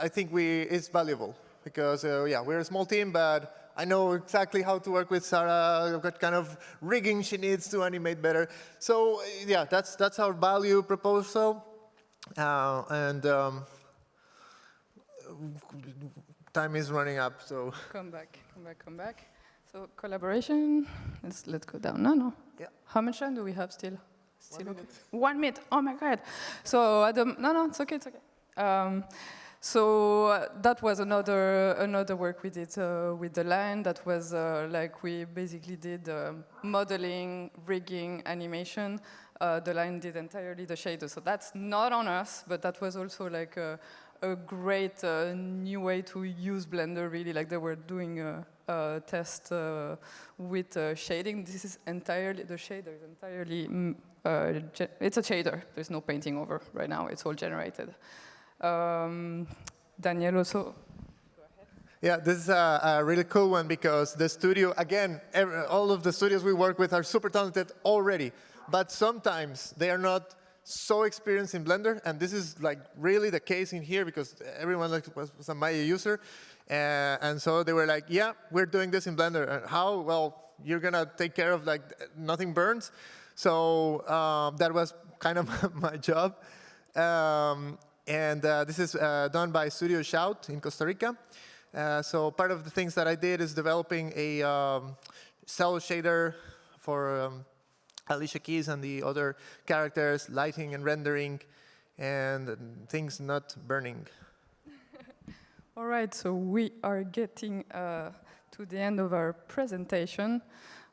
I think, is valuable. Because, yeah, we're a small team, but I know exactly how to work with Sarah, what kind of rigging she needs to animate better. So, yeah, that's our value proposal. Time is running up, so. Come back. So collaboration, let's go down. No. Yeah. How much time do we have still? 1 minute. Oh my God. So no, it's okay. So that was another work we did with The Line. That was like we basically did modeling, rigging, animation. The Line did entirely the shader. So that's not on us, but that was also like a great new way to use Blender. Really, like they were doing a test with shading. This is entirely, the shader is entirely, it's a shader. There's no painting over right now. It's all generated. Daniel also. Go ahead. Yeah, this is a really cool one because the studio, again, all of the studios we work with are super talented already, but sometimes they are not so experienced in Blender, and this is like really the case in here because everyone was a Maya user, and so they were like, yeah, we're doing this in Blender. And how? Well, you're gonna take care of like nothing burns. So that was kind of my job. This is done by Studio Shout in Costa Rica. So part of the things that I did is developing a cell shader for Alicia Keys and the other characters, lighting and rendering, and things not burning. All right, so we are getting to the end of our presentation.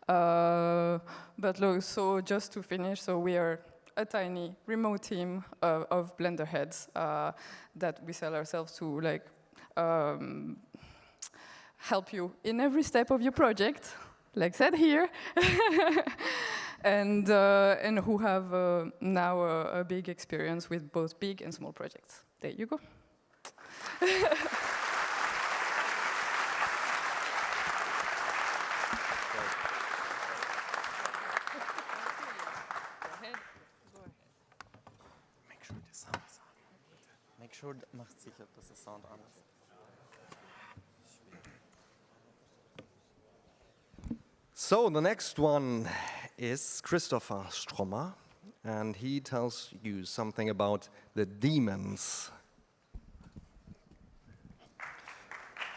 But look, so just to finish, so we are a tiny remote team of Blender heads that we sell ourselves to like help you in every step of your project, like said here, and who have now a big experience with both big and small projects. There you go. Make sure, macht sicher, dass der Sound an ist. So the next one is Christopher Strommer, and he tells you something about the demons.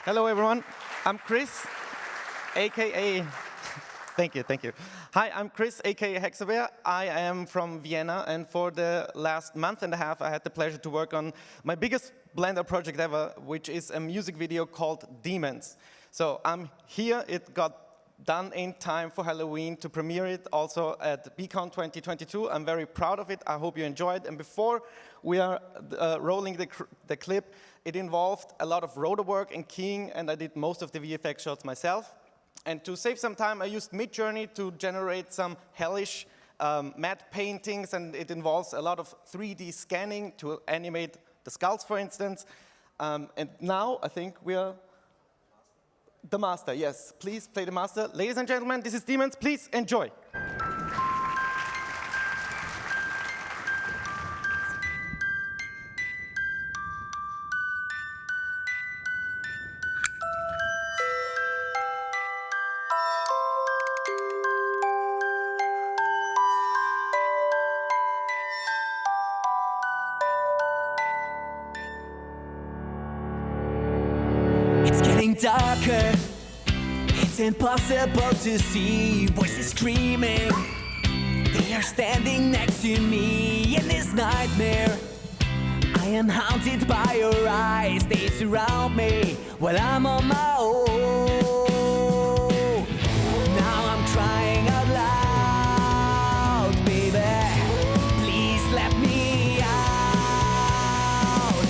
Hello, everyone. I'm Chris, aka. Thank you. Hi, I'm Chris, aka Hexaware. I am from Vienna, and for the last month and a half, I had the pleasure to work on my biggest Blender project ever, which is a music video called Demons. So I'm here. It got done in time for Halloween to premiere it also at BCon 2022. I'm very proud of it. I hope you enjoyed. And before we are rolling the clip, it involved a lot of rotor work and keying, and I did most of the VFX shots myself. And to save some time, I used Midjourney to generate some hellish matte paintings, and it involves a lot of 3D scanning to animate the skulls, for instance. And now I think we are the master. Yes, please play the master. Ladies and gentlemen, this is Demons. Please enjoy. Darker, it's impossible to see. Voices screaming, they are standing next to me in this nightmare. I am haunted by your eyes, they surround me while I'm on my own. Now I'm crying out loud, baby, please let me out.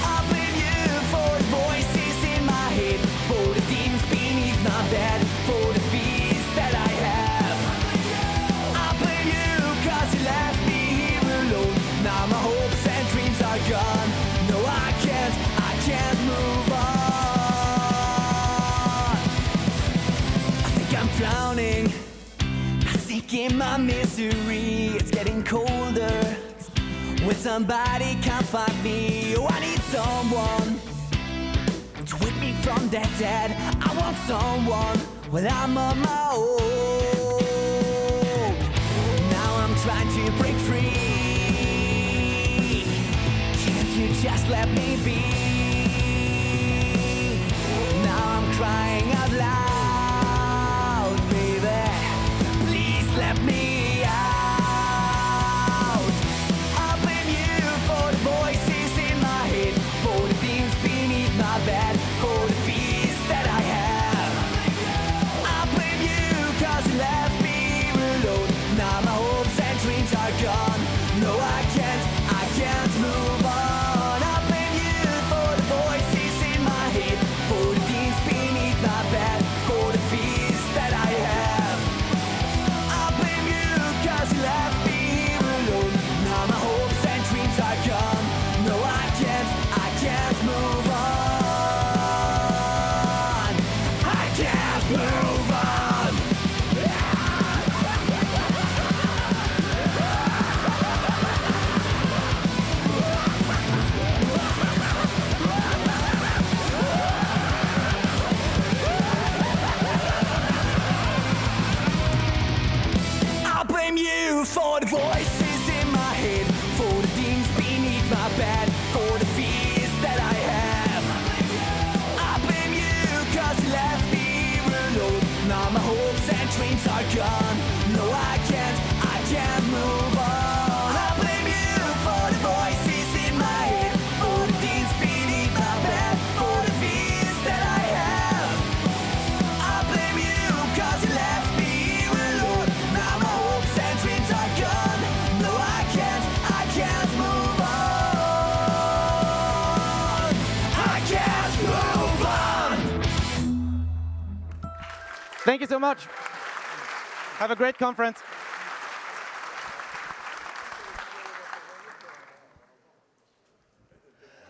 I'll blame you for the voices in my head, for the demons beneath my bed, for the fears that I have. I blame you cause you left me here alone. Now my hopes and dreams are gone. No, I can't move on. I think I'm drowning, I sink in my misery. It's getting colder when somebody can't find me. Oh, I need someone to wake me from that dead. I want someone when I'm on my own. Now I'm trying to break free. Can't you just let me be? Now I'm crying out loud, baby, please let me out. I blame you for the voices in my head, for the demons beneath my bed, for the fears that I have. I blame you cause you left me alone. Now my hopes and dreams are gone. No, I can't move on. I blame you for Thank you so much. Have a great conference.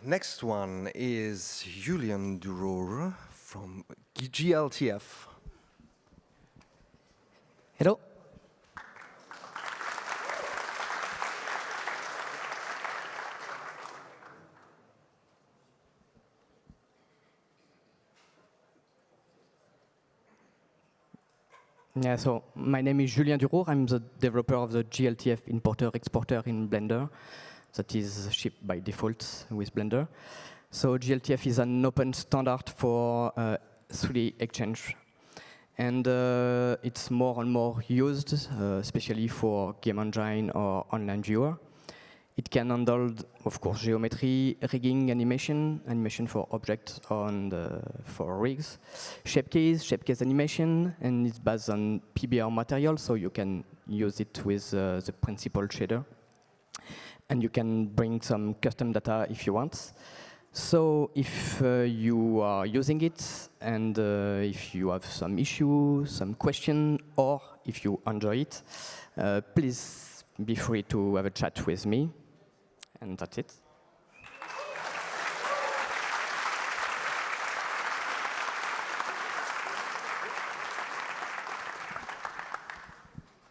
Next one is Julian Durour from GLTF. Hello. Yeah, so my name is Julien Durour. I'm the developer of the GLTF importer-exporter in Blender that is shipped by default with Blender. So GLTF is an open standard for 3D exchange. And it's more and more used, especially for game engine or online viewer. It can handle, of course, geometry, rigging, animation for objects and for rigs, shape case animation, and it's based on PBR material, so you can use it with the principal shader. And you can bring some custom data if you want. So if you are using it, and if you have some issue, some question, or if you enjoy it, please be free to have a chat with me. And that's it.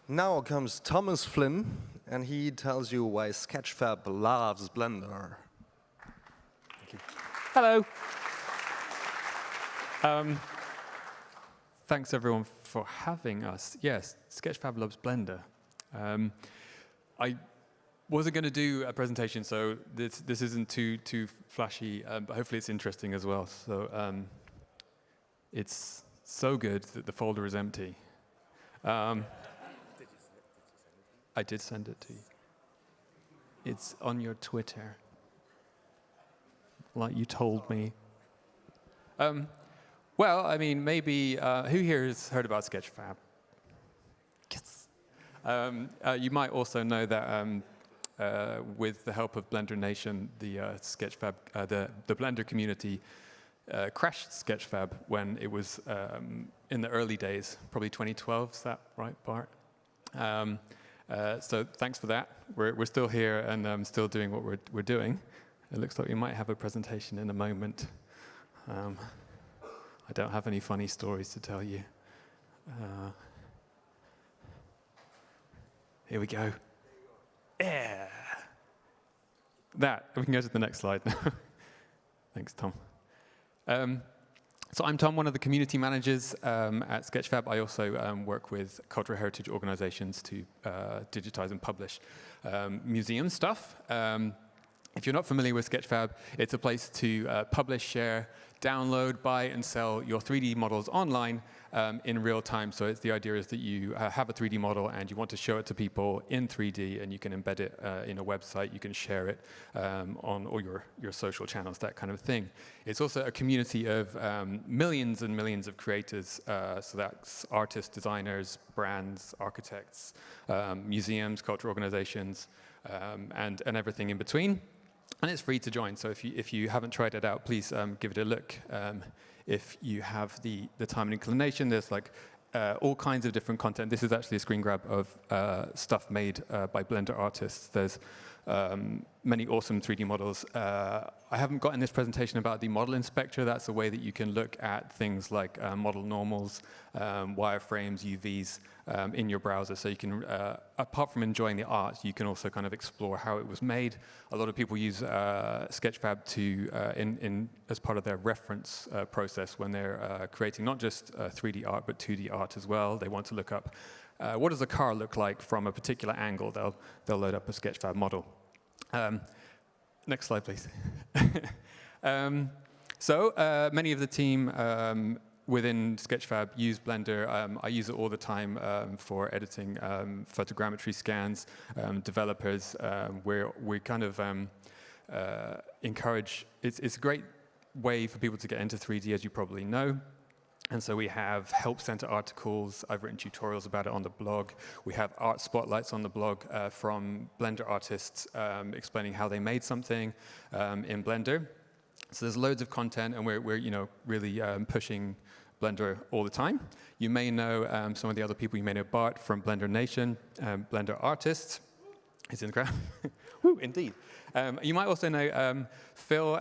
Now comes Thomas Flynn, and he tells you why Sketchfab loves Blender. Thank you. Hello. Thanks everyone for having us. Yes, Sketchfab loves Blender. I wasn't going to do a presentation, so this isn't too flashy, but hopefully it's interesting as well. So it's so good that the folder is empty. I did send it to you. It's on your Twitter, like you told me. Well, I mean, maybe who here has heard about Sketchfab? Yes. You might also know that. With the help of Blender Nation, the Sketchfab, the Blender community crashed Sketchfab when it was in the early days, probably 2012. Is that right, Bart? So thanks for that. We're still here and still doing what we're doing. It looks like we might have a presentation in a moment. I don't have any funny stories to tell you. Here we go. Yeah. We can go to the next slide now. Thanks, Tom. So I'm Tom, one of the community managers at Sketchfab. I also work with cultural heritage organizations to digitize and publish museum stuff. If you're not familiar with Sketchfab, it's a place to publish, share, download, buy, and sell your 3D models online in real time. So the idea is that you have a 3D model and you want to show it to people in 3D, and you can embed it in a website. You can share it on all your social channels, that kind of thing. It's also a community of millions and millions of creators. So that's artists, designers, brands, architects, museums, cultural organizations, and everything in between. And it's free to join, so if you haven't tried it out, please give it a look. If you have the time and inclination, there's like all kinds of different content. This is actually a screen grab of stuff made by Blender artists. There's many awesome 3D models. I haven't got in this presentation about the model inspector. That's a way that you can look at things like model normals, wireframes, UVs in your browser. So you can, apart from enjoying the art, you can also kind of explore how it was made. A lot of people use Sketchfab to, as part of their reference process when they're creating not just 3D art, but 2D art as well. They want to look up what does a car look like from a particular angle. They'll load up a Sketchfab model. Next slide, please. So many of the team within Sketchfab use Blender. I use it all the time for editing photogrammetry scans. Developers, we kind of encourage, it's a great way for people to get into 3D, as you probably know. And so we have help center articles. I've written tutorials about it on the blog. We have art spotlights on the blog from Blender artists explaining how they made something in Blender. So there's loads of content, and we're really pushing Blender all the time. You may know some of the other people. You may know Bart from Blender Nation, Blender Artists. He's in the crowd. Woo, indeed. You might also know Phil,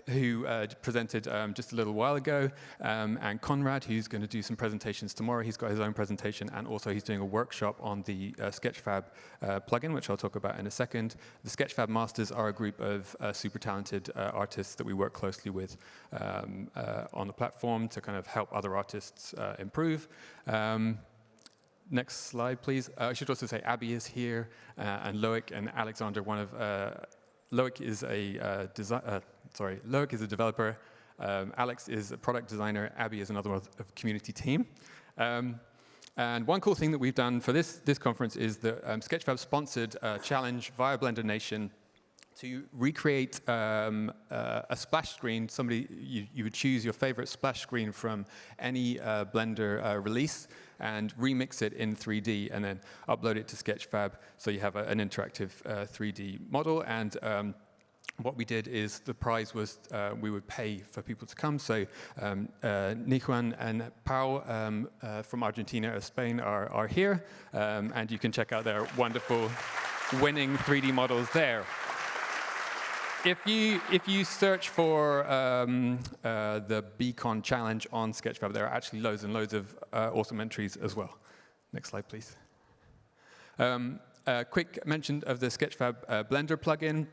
who presented just a little while ago, and Conrad, who's going to do some presentations tomorrow. He's got his own presentation, and also he's doing a workshop on the Sketchfab plugin, which I'll talk about in a second. The Sketchfab Masters are a group of super talented artists that we work closely with on the platform to kind of help other artists improve. Next slide, please. I should also say Abby is here, and Loic and Alexander. Loic is a Loic is a developer. Alex is a product designer. Abby is another one of the community team. And one cool thing that we've done for this conference is that Sketchfab sponsored a challenge via Blender Nation to recreate a splash screen. You would choose your favorite splash screen from any Blender release and remix it in 3D and then upload it to Sketchfab so you have an interactive 3D model. And what we did is the prize was we would pay for people to come. So Nijuan and Pau from Argentina or Spain are here, and you can check out their wonderful winning 3D models there. If you search for the Beacon Challenge on Sketchfab, there are actually loads and loads of awesome entries as well. Next slide, please. A quick mention of the Sketchfab Blender plugin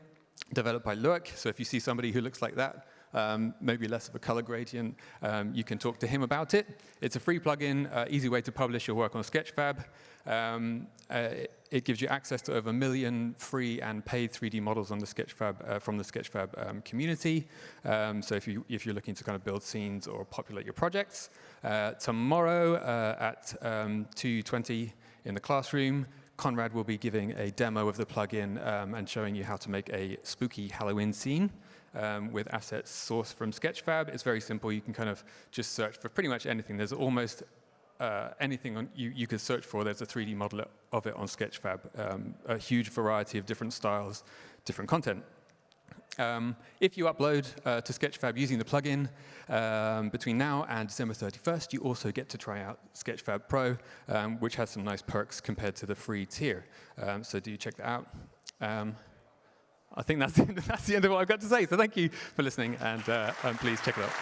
developed by Loic. So if you see somebody who looks like that, maybe less of a color gradient, you can talk to him about it. It's a free plugin, easy way to publish your work on Sketchfab. It gives you access to over 1 million free and paid 3D models on the Sketchfab from the Sketchfab community. So if you're looking to kind of build scenes or populate your projects, tomorrow at 2:20 in the classroom, Conrad will be giving a demo of the plugin and showing you how to make a spooky Halloween scene with assets sourced from Sketchfab. It's very simple. You can kind of just search for pretty much anything. There's almost anything you could search for. There's a 3D model of it on Sketchfab. A huge variety of different styles, different content. If you upload to Sketchfab using the plugin between now and December 31st, you also get to try out Sketchfab Pro, which has some nice perks compared to the free tier. So do check that out. I think that's the end of what I've got to say. So thank you for listening, and please check it out.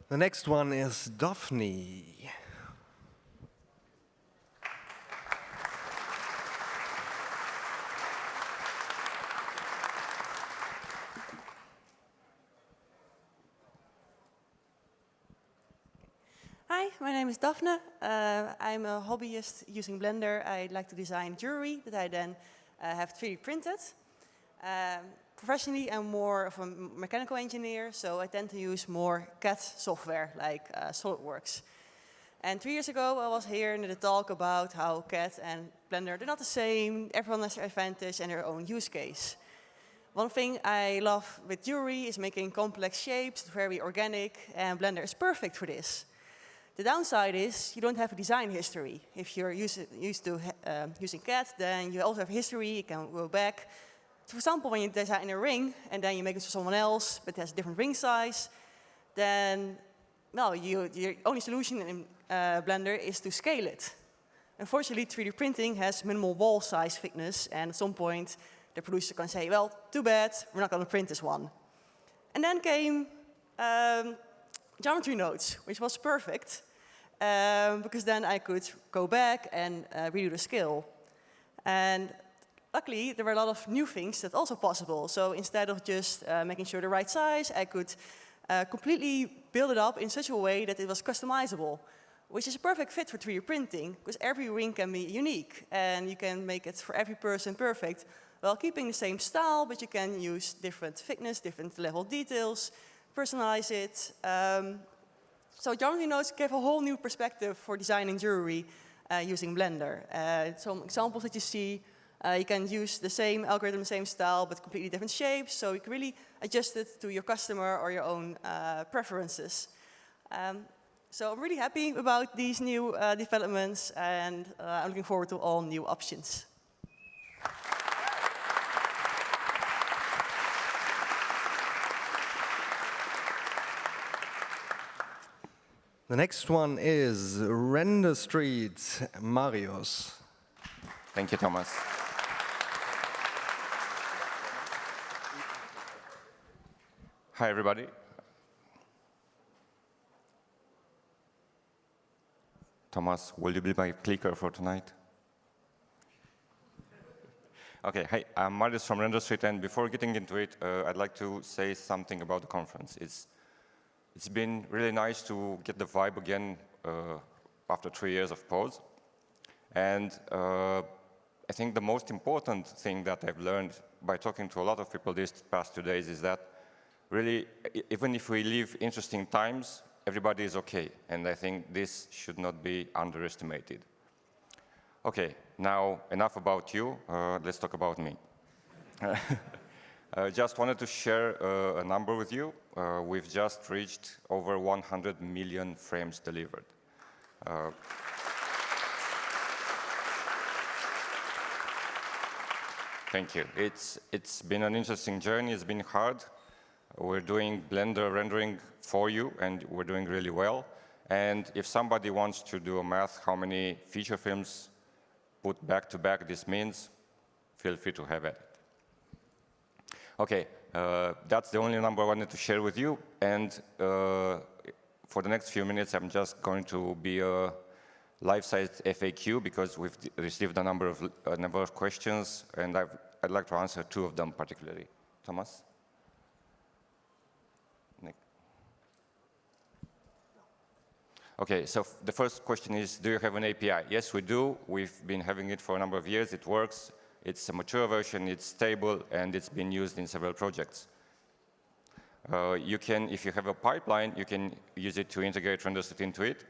The next one is Daphne. Hi, my name is Daphne. I'm a hobbyist using Blender. I like to design jewelry that I then have 3D printed. Professionally, I'm more of a mechanical engineer, so I tend to use more CAD software like SolidWorks. And 3 years ago, I was here in the talk about how CAD and Blender, they're not the same. Everyone has their advantage and their own use case. One thing I love with jewelry is making complex shapes, very organic, and Blender is perfect for this. The downside is you don't have a design history. If you're used to using CAD, then you also have history. You can go back. For example, when you design a ring and then you make it for someone else, but it has a different ring size, then, well, your only solution in Blender is to scale it. Unfortunately, 3D printing has minimal wall size thickness, and at some point, the producer can say, well, too bad, we're not going to print this one. And then came geometry nodes, which was perfect, because then I could go back and redo the scale. And luckily, there were a lot of new things that also possible. So instead of just making sure the right size, I could completely build it up in such a way that it was customizable, which is a perfect fit for 3D printing, because every ring can be unique, and you can make it for every person perfect, while keeping the same style, but you can use different thickness, different level details, personalize it. So geometry nodes gave a whole new perspective for designing jewelry using Blender. Some examples that you see, you can use the same algorithm, the same style, but completely different shapes. So you can really adjust it to your customer or your own preferences. So I'm really happy about these new developments, and I'm looking forward to all new options. The next one is Render Street, Marius. Thank you, Thomas. Hi, everybody. Thomas, will you be my clicker for tonight? Okay, hi, I'm Marius from Render Street, and before getting into it, I'd like to say something about the conference. It's been really nice to get the vibe again after 3 years of pause. And I think the most important thing that I've learned by talking to a lot of people these past 2 days is that really, even if we live interesting times, everybody is okay. And I think this should not be underestimated. Okay, now enough about you. Let's talk about me. I just wanted to share a number with you. We've just reached over 100 million frames delivered. Thank you. It's been an interesting journey. It's been hard. We're doing Blender rendering for you, and we're doing really well. And if somebody wants to do a math, how many feature films put back to back this means, feel free to have it. Okay, that's the only number I wanted to share with you. And for the next few minutes, I'm just going to be a life-sized FAQ because we've received a number of questions, and I'd like to answer 2 of them particularly. Thomas? Nick? Okay, so the first question is, do you have an API? Yes, we do. We've been having it for a number of years. It works. It's a mature version. It's stable, and it's been used in several projects. You can, if you have a pipeline, you can use it to integrate Render Street into it.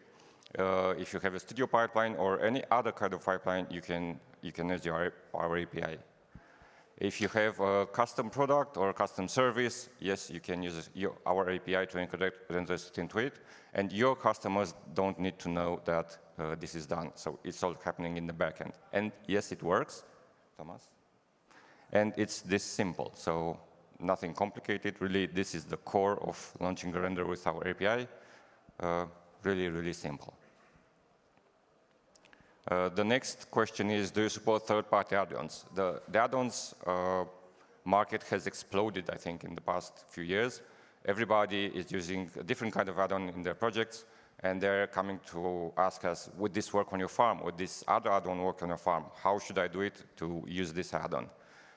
If you have a studio pipeline or any other kind of pipeline, you can use our API. If you have a custom product or a custom service, yes, you can use our API to integrate Render Street into it. And your customers don't need to know that this is done. So it's all happening in the backend. And yes, it works, Thomas. And it's this simple. So nothing complicated. Really, this is the core of launching a render with our API. Really, really simple. The next question is, do you support third-party add-ons? The add-ons market has exploded, I think, in the past few years. Everybody is using a different kind of add-on in their projects, and they're coming to ask us, would this work on your farm? Would this other add-on work on your farm? How should I do it to use this add-on?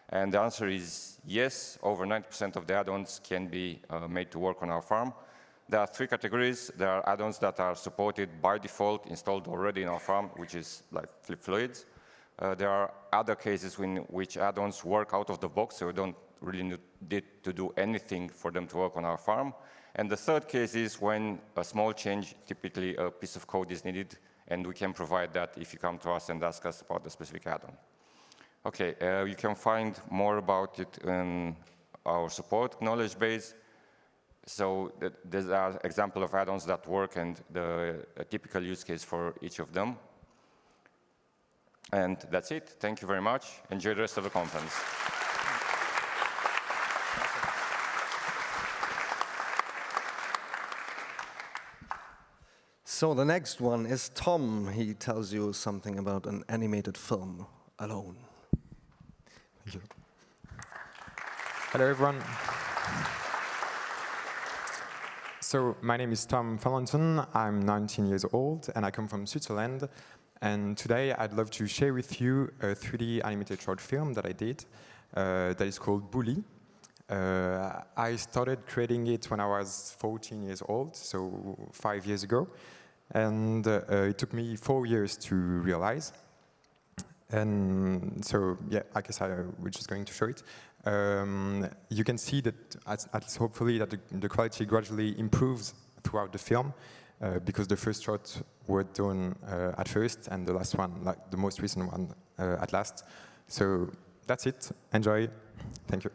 And the answer is yes. Over 90% of the add-ons can be made to work on our farm. There are 3 categories. There are add-ons that are supported by default, installed already in our farm, which is like flip fluids. There are other cases in which add-ons work out of the box, so we don't really need to do anything for them to work on our farm. And the third case is when a small change, typically a piece of code, is needed, and we can provide that if you come to us and ask us about the specific add-on. Okay, you can find more about it in our support knowledge base. So there's an example of add-ons that work and a typical use case for each of them. And that's it. Thank you very much. Enjoy the rest of the conference. So the next one is Tom. He tells you something about an animated film, Alone. Thank you. Hello, everyone. So my name is Tom Valentin. I'm 19 years old, and I come from Switzerland. And today, I'd love to share with you a 3D animated short film that I did that is called Bully. I started creating it when I was 14 years old, so 5 years ago. And it took me 4 years to realize. And so, yeah, I guess we're just going to show it. You can see that, at least hopefully, that the quality gradually improves throughout the film, because the first shots were done at first, and the last one, like the most recent one, at last. So that's it. Enjoy. Thank you.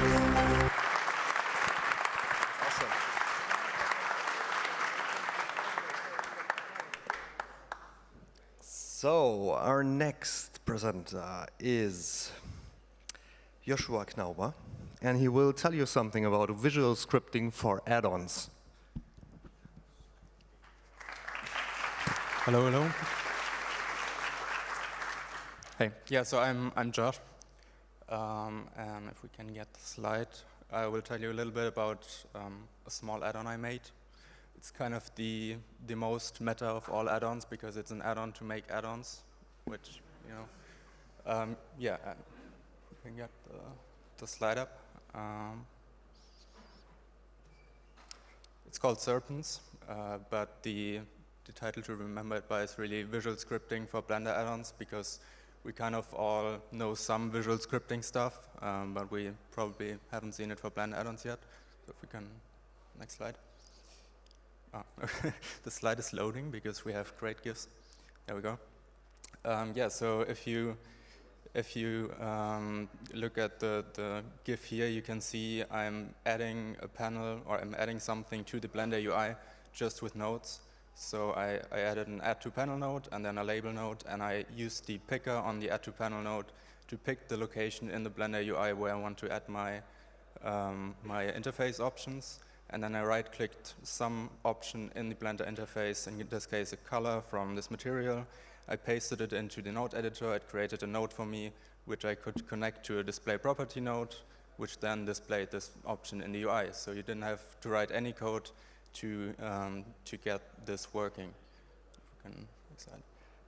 Awesome. So our next presenter is Joshua Knauber, and he will tell you something about visual scripting for add-ons. Hello, hello. Hey, yeah, so I'm Josh, and if we can get the slide, I will tell you a little bit about a small add-on I made. It's kind of the most meta of all add-ons because it's an add-on to make add-ons, which, you know, yeah, we can get the slide up. It's called Serpents, but the title to remember it by is really visual scripting for Blender add-ons because we kind of all know some visual scripting stuff, but we probably haven't seen it for Blender add-ons yet. So if we can, next slide. Oh, the slide is loading because we have great GIFs. There we go. Yeah, so if you look at the GIF here, you can see I'm adding a panel or I'm adding something to the Blender UI just with nodes. So I added an add to panel node and then a label node, and I used the picker on the add to panel node to pick the location in the Blender UI where I want to add my my interface options. And then I right-clicked some option in the Blender interface, in this case a color from this material. I pasted it into the node editor. It created a node for me, which I could connect to a display property node, which then displayed this option in the UI. So you didn't have to write any code to get this working.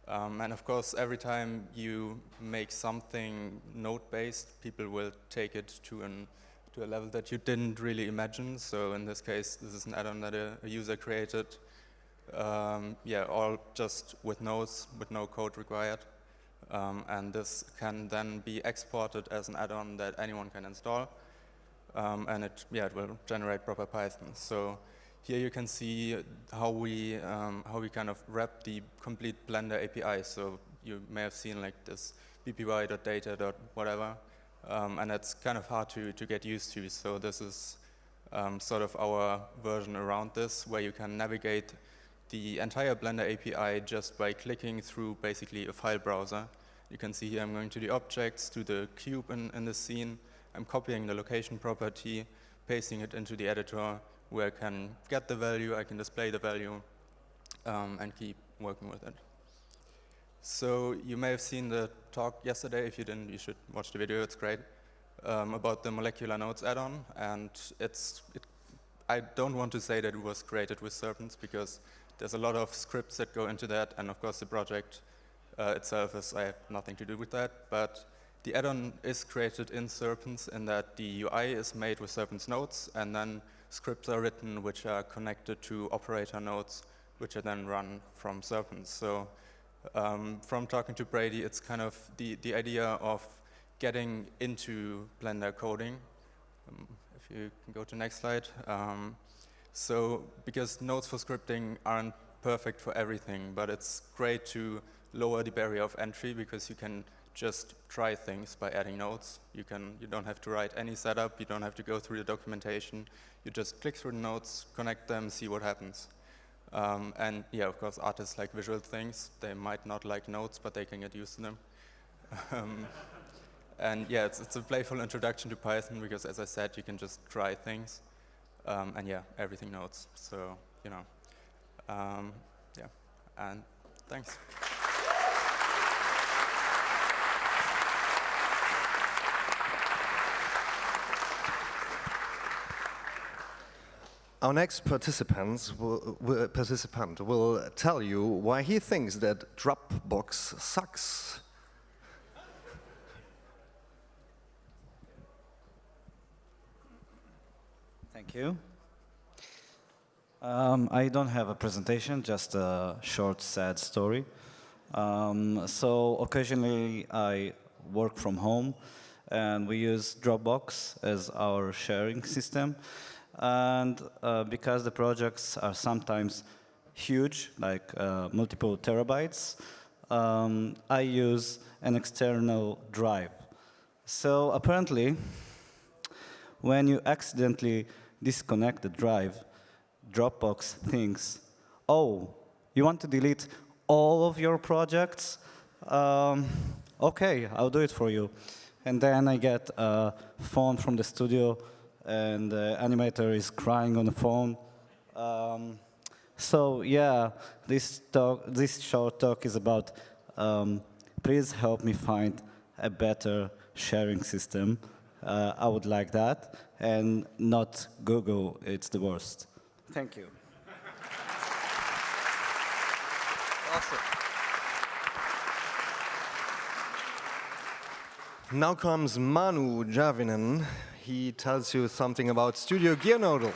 And of course, every time you make something node-based, people will take it to a level that you didn't really imagine. So in this case, this is an add-on that a user created. Yeah, all just with nodes, with no code required. And this can then be exported as an add-on that anyone can install. And it will generate proper Python. So here you can see how we kind of wrap the complete Blender API. So you may have seen like this bpy.data.whatever. And it's kind of hard to get used to. So this is sort of our version around this, where you can navigate the entire Blender API just by clicking through basically a file browser. You can see here I'm going to the objects, to the cube in the scene. I'm copying the location property, pasting it into the editor, where I can get the value, I can display the value, and keep working with it. So you may have seen the talk yesterday. If you didn't, you should watch the video. It's great, about the molecular nodes add-on. And I don't want to say that it was created with Serpents because there's a lot of scripts that go into that. And of course, the project itself I have nothing to do with that. But the add-on is created in Serpents in that the UI is made with Serpents nodes, and then scripts are written which are connected to operator nodes, which are then run from Serpents. So from talking to Brady, it's kind of the idea of getting into Blender coding. If you can go to next slide. So because nodes for scripting aren't perfect for everything, but it's great to lower the barrier of entry because you can just try things by adding nodes. You don't have to write any setup. You don't have to go through the documentation. You just click through the nodes, connect them, see what happens. And yeah, of course, artists like visual things. They might not like nodes, but they can get used to them. And yeah, it's a playful introduction to Python because, as I said, you can just try things. And yeah, everything nodes. So, you know, yeah, and thanks. Our next participant will tell you why he thinks that Dropbox sucks. Thank you. I don't have a presentation, just a short, sad story. So occasionally I work from home, and we use Dropbox as our sharing system. And because the projects are sometimes huge, like multiple terabytes, I use an external drive. So apparently, when you accidentally disconnect the drive, Dropbox thinks, oh, you want to delete all of your projects? Okay, I'll do it for you. And then I get a phone from the studio, and the animator is crying on the phone. So yeah, this short talk is about please help me find a better sharing system. I would like that, and not Google, it's the worst. Thank you. Awesome. Now comes Manu Javinen. He tells you something about Studio Gear Nodal.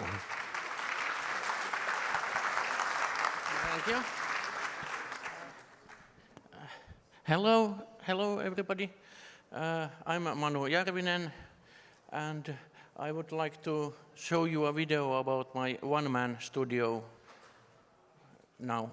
Thank you. Hello everybody. I'm Manu Järvinen, and I would like to show you a video about my one-man studio now.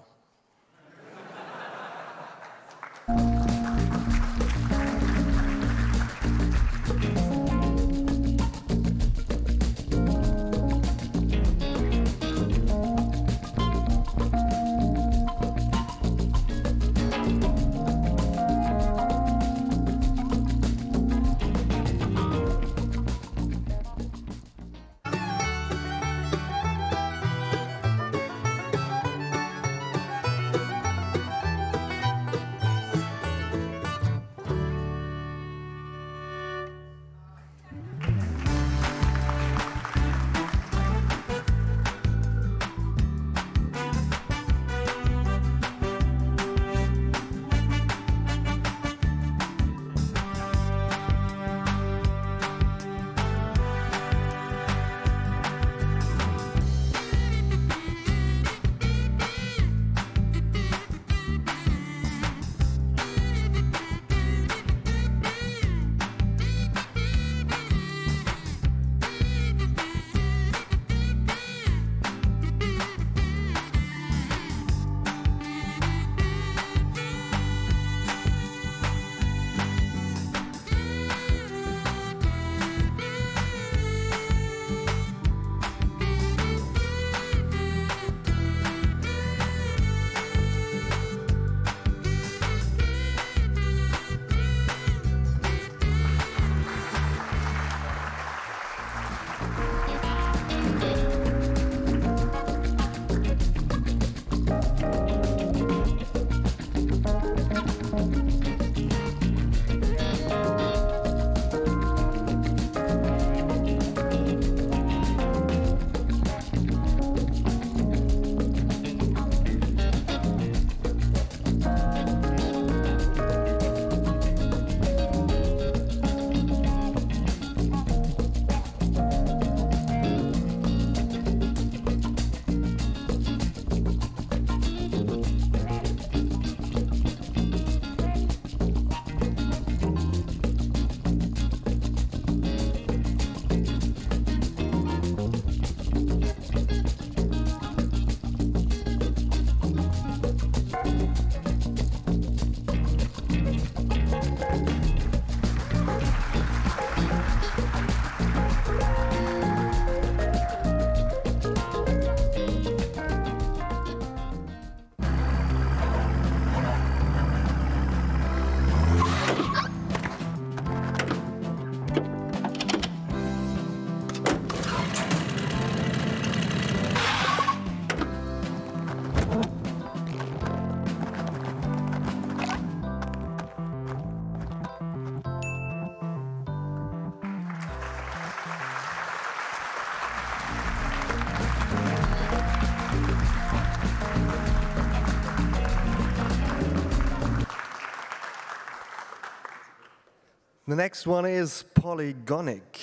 The next one is polygonic.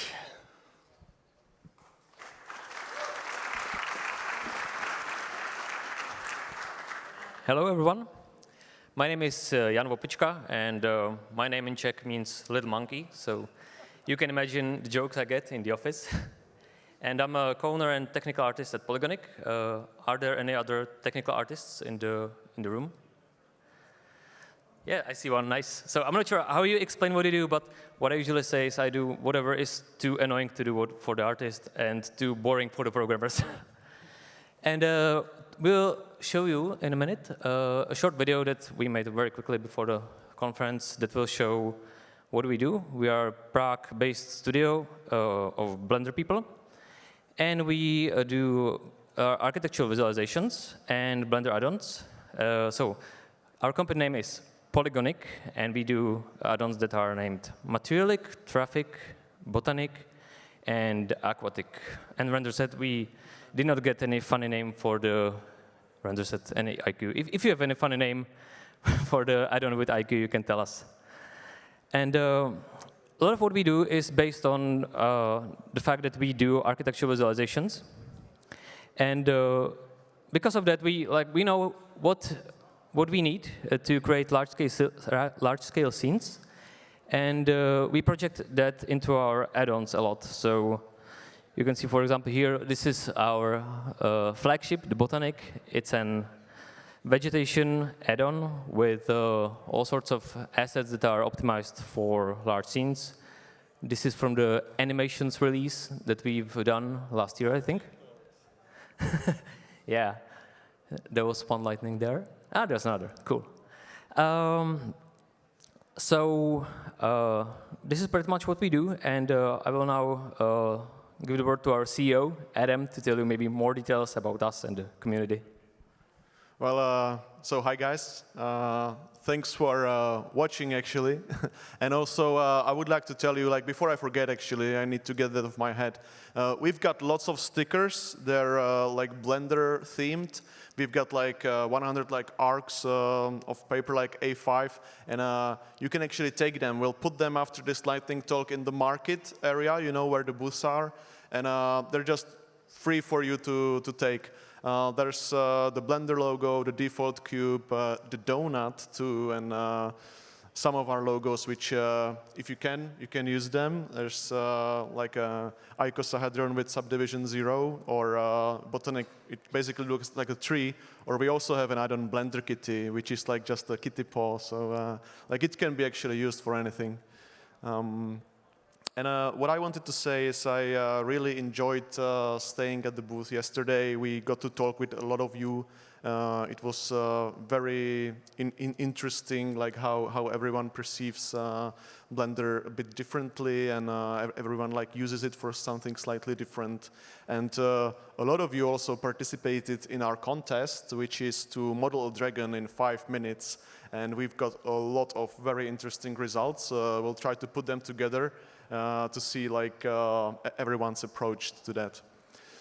Hello, everyone. My name is Jan Vopička, and my name in Czech means little monkey, so you can imagine the jokes I get in the office. And I'm a co-owner and technical artist at Polygonic. Are there any other technical artists in the room? Yeah, I see one. Nice. So I'm not sure how you explain what you do, but what I usually say is I do whatever is too annoying to do for the artist and too boring for the programmers. And we'll show you in a minute a short video that we made very quickly before the conference that will show what we do. We are a Prague-based studio of Blender people, and we do architectural visualizations and Blender add-ons. So our company name is Polygonic, and we do add-ons that are named Materialic, Traffic, Botanic, and Aquatic. And render set, we did not get any funny name for the render set, any IQ. If you have any funny name for the add-on with IQ, you can tell us. And a lot of what we do is based on the fact that we do architectural visualizations. And because of that, we know what we need to create large-scale scenes. And we project that into our add-ons a lot. So you can see, for example, here, this is our flagship, the Botanic. It's an vegetation add-on with all sorts of assets that are optimized for large scenes. This is from the animations release that we've done last year, I think. Yeah, there was one lightning there. Ah, there's another. Cool. So this is pretty much what we do, and I will now give the word to our CEO, Adam, to tell you maybe more details about us and the community. Well, so hi guys. Thanks for watching, actually. And also, I would like to tell you, before I forget, actually, I need to get that off my head. We've got lots of stickers. They're Blender themed. We've got 100 arcs of paper like A5, and you can actually take them. We'll put them after this lightning talk in the market area, you know, where the booths are, and they're just free for you to take. There's the Blender logo, the default cube, the donut too, and some of our logos, which if you can use them. There's like a icosahedron with subdivision 0, or Botanic. It basically looks like a tree. Or we also have an add-on Blender Kitty, which is just a kitty paw. So it can be actually used for anything. And what I wanted to say is I really enjoyed staying at the booth yesterday. We got to talk with a lot of you. It was very interesting, how everyone perceives Blender a bit differently, and everyone uses it for something slightly different. And a lot of you also participated in our contest, which is to model a dragon in 5 minutes. And we've got a lot of very interesting results. We'll try to put them together to see everyone's approach to that.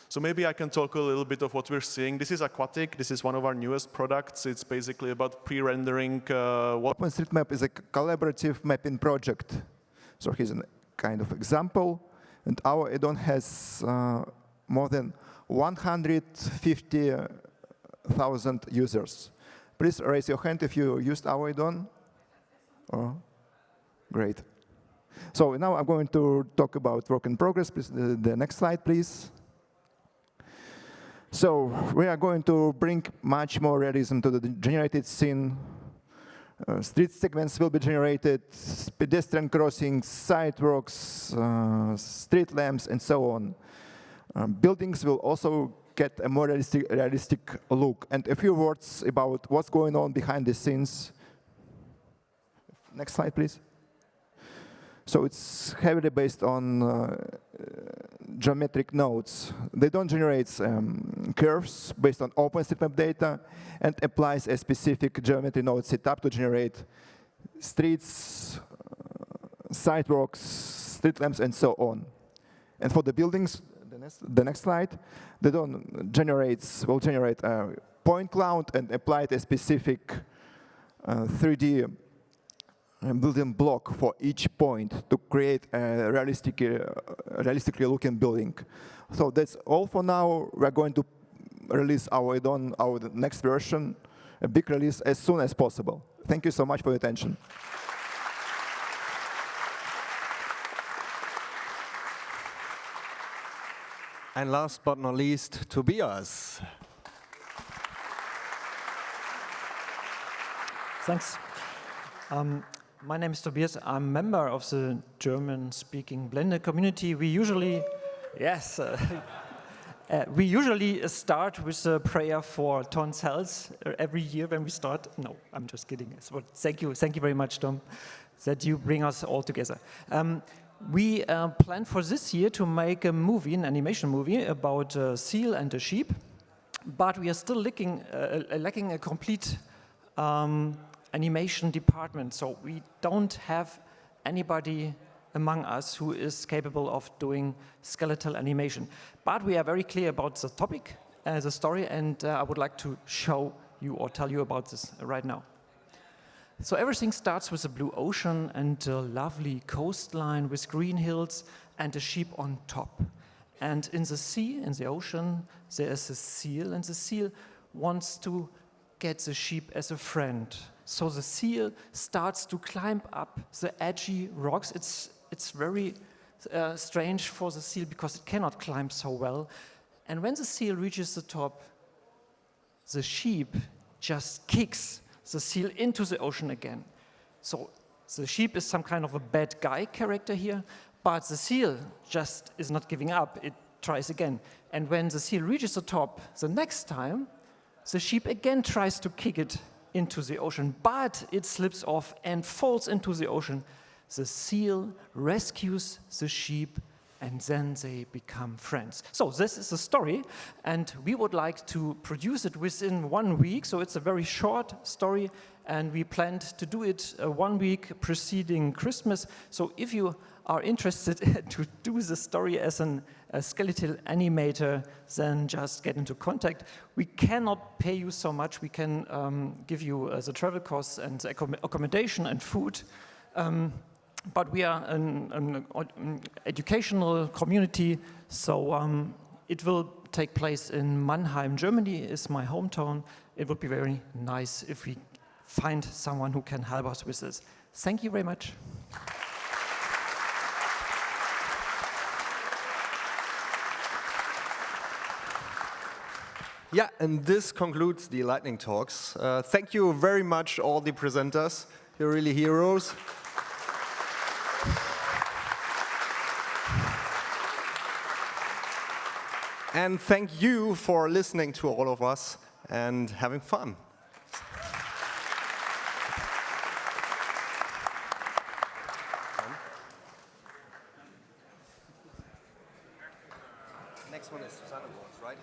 So maybe I can talk a little bit of what we're seeing. This is Aquatic. This is one of our newest products. It's basically about pre-rendering. OpenStreetMap is a collaborative mapping project. So here's a kind of example. And our add-on has more than 150,000 users. Please raise your hand if you used our add-on. Oh, great. So now I'm going to talk about work in progress. Please, the next slide, please. So we are going to bring much more realism to the generated scene. Street segments will be generated, pedestrian crossings, sidewalks, street lamps, and so on. Buildings will also get a more realistic look. And a few words about what's going on behind the scenes. Next slide, please. So it's heavily based on geometric nodes. They don't generate curves based on OpenStreetMap data, and applies a specific geometry node setup to generate streets, sidewalks, street lamps, and so on. And for the buildings, the next slide, they will generate a point cloud and apply a specific 3D building block for each point to create a realistically looking building. So that's all for now. We're going to release our add-on, our next version, a big release as soon as possible. Thank you so much for your attention. And last but not least, Tobias. Thanks. My name is Tobias. I'm a member of the German-speaking Blender community. We usually, yes, we usually start with a prayer for Ton's health every year when we start. No, I'm just kidding. So thank you very much, Tom, that you bring us all together. We plan for this year to make a movie, an animation movie about a seal and a sheep, but we are still lacking a complete animation department, so we don't have anybody among us who is capable of doing skeletal animation. But we are very clear about the topic, the story, and I would like to show you or tell you about this right now. So everything starts with a blue ocean and a lovely coastline with green hills and a sheep on top. And in the sea, in the ocean, there is a seal, and the seal wants to get the sheep as a friend. So the seal starts to climb up the edgy rocks. It's very strange for the seal because it cannot climb so well. And when the seal reaches the top, the sheep just kicks the seal into the ocean again. So the sheep is some kind of a bad guy character here, but the seal just is not giving up. It tries again. And when the seal reaches the top the next time, the sheep again tries to kick it into the ocean, but it slips off and falls into the ocean. The seal rescues the sheep, and then they become friends. So this is the story, and we would like to produce it within 1 week, so it's a very short story, and we planned to do it 1 week preceding Christmas. So if you are interested to do the story as a skeletal animator, then just get into contact. We cannot pay you so much. We can give you the travel costs and the accommodation and food. But we are an educational community, so it will take place in Mannheim, Germany is my hometown. It would be very nice if we find someone who can help us with this. Thank you very much. Yeah, and this concludes the lightning talks. Thank you very much, all the presenters. You're really heroes. And thank you for listening to all of us and having fun. Next one is Susanne, right?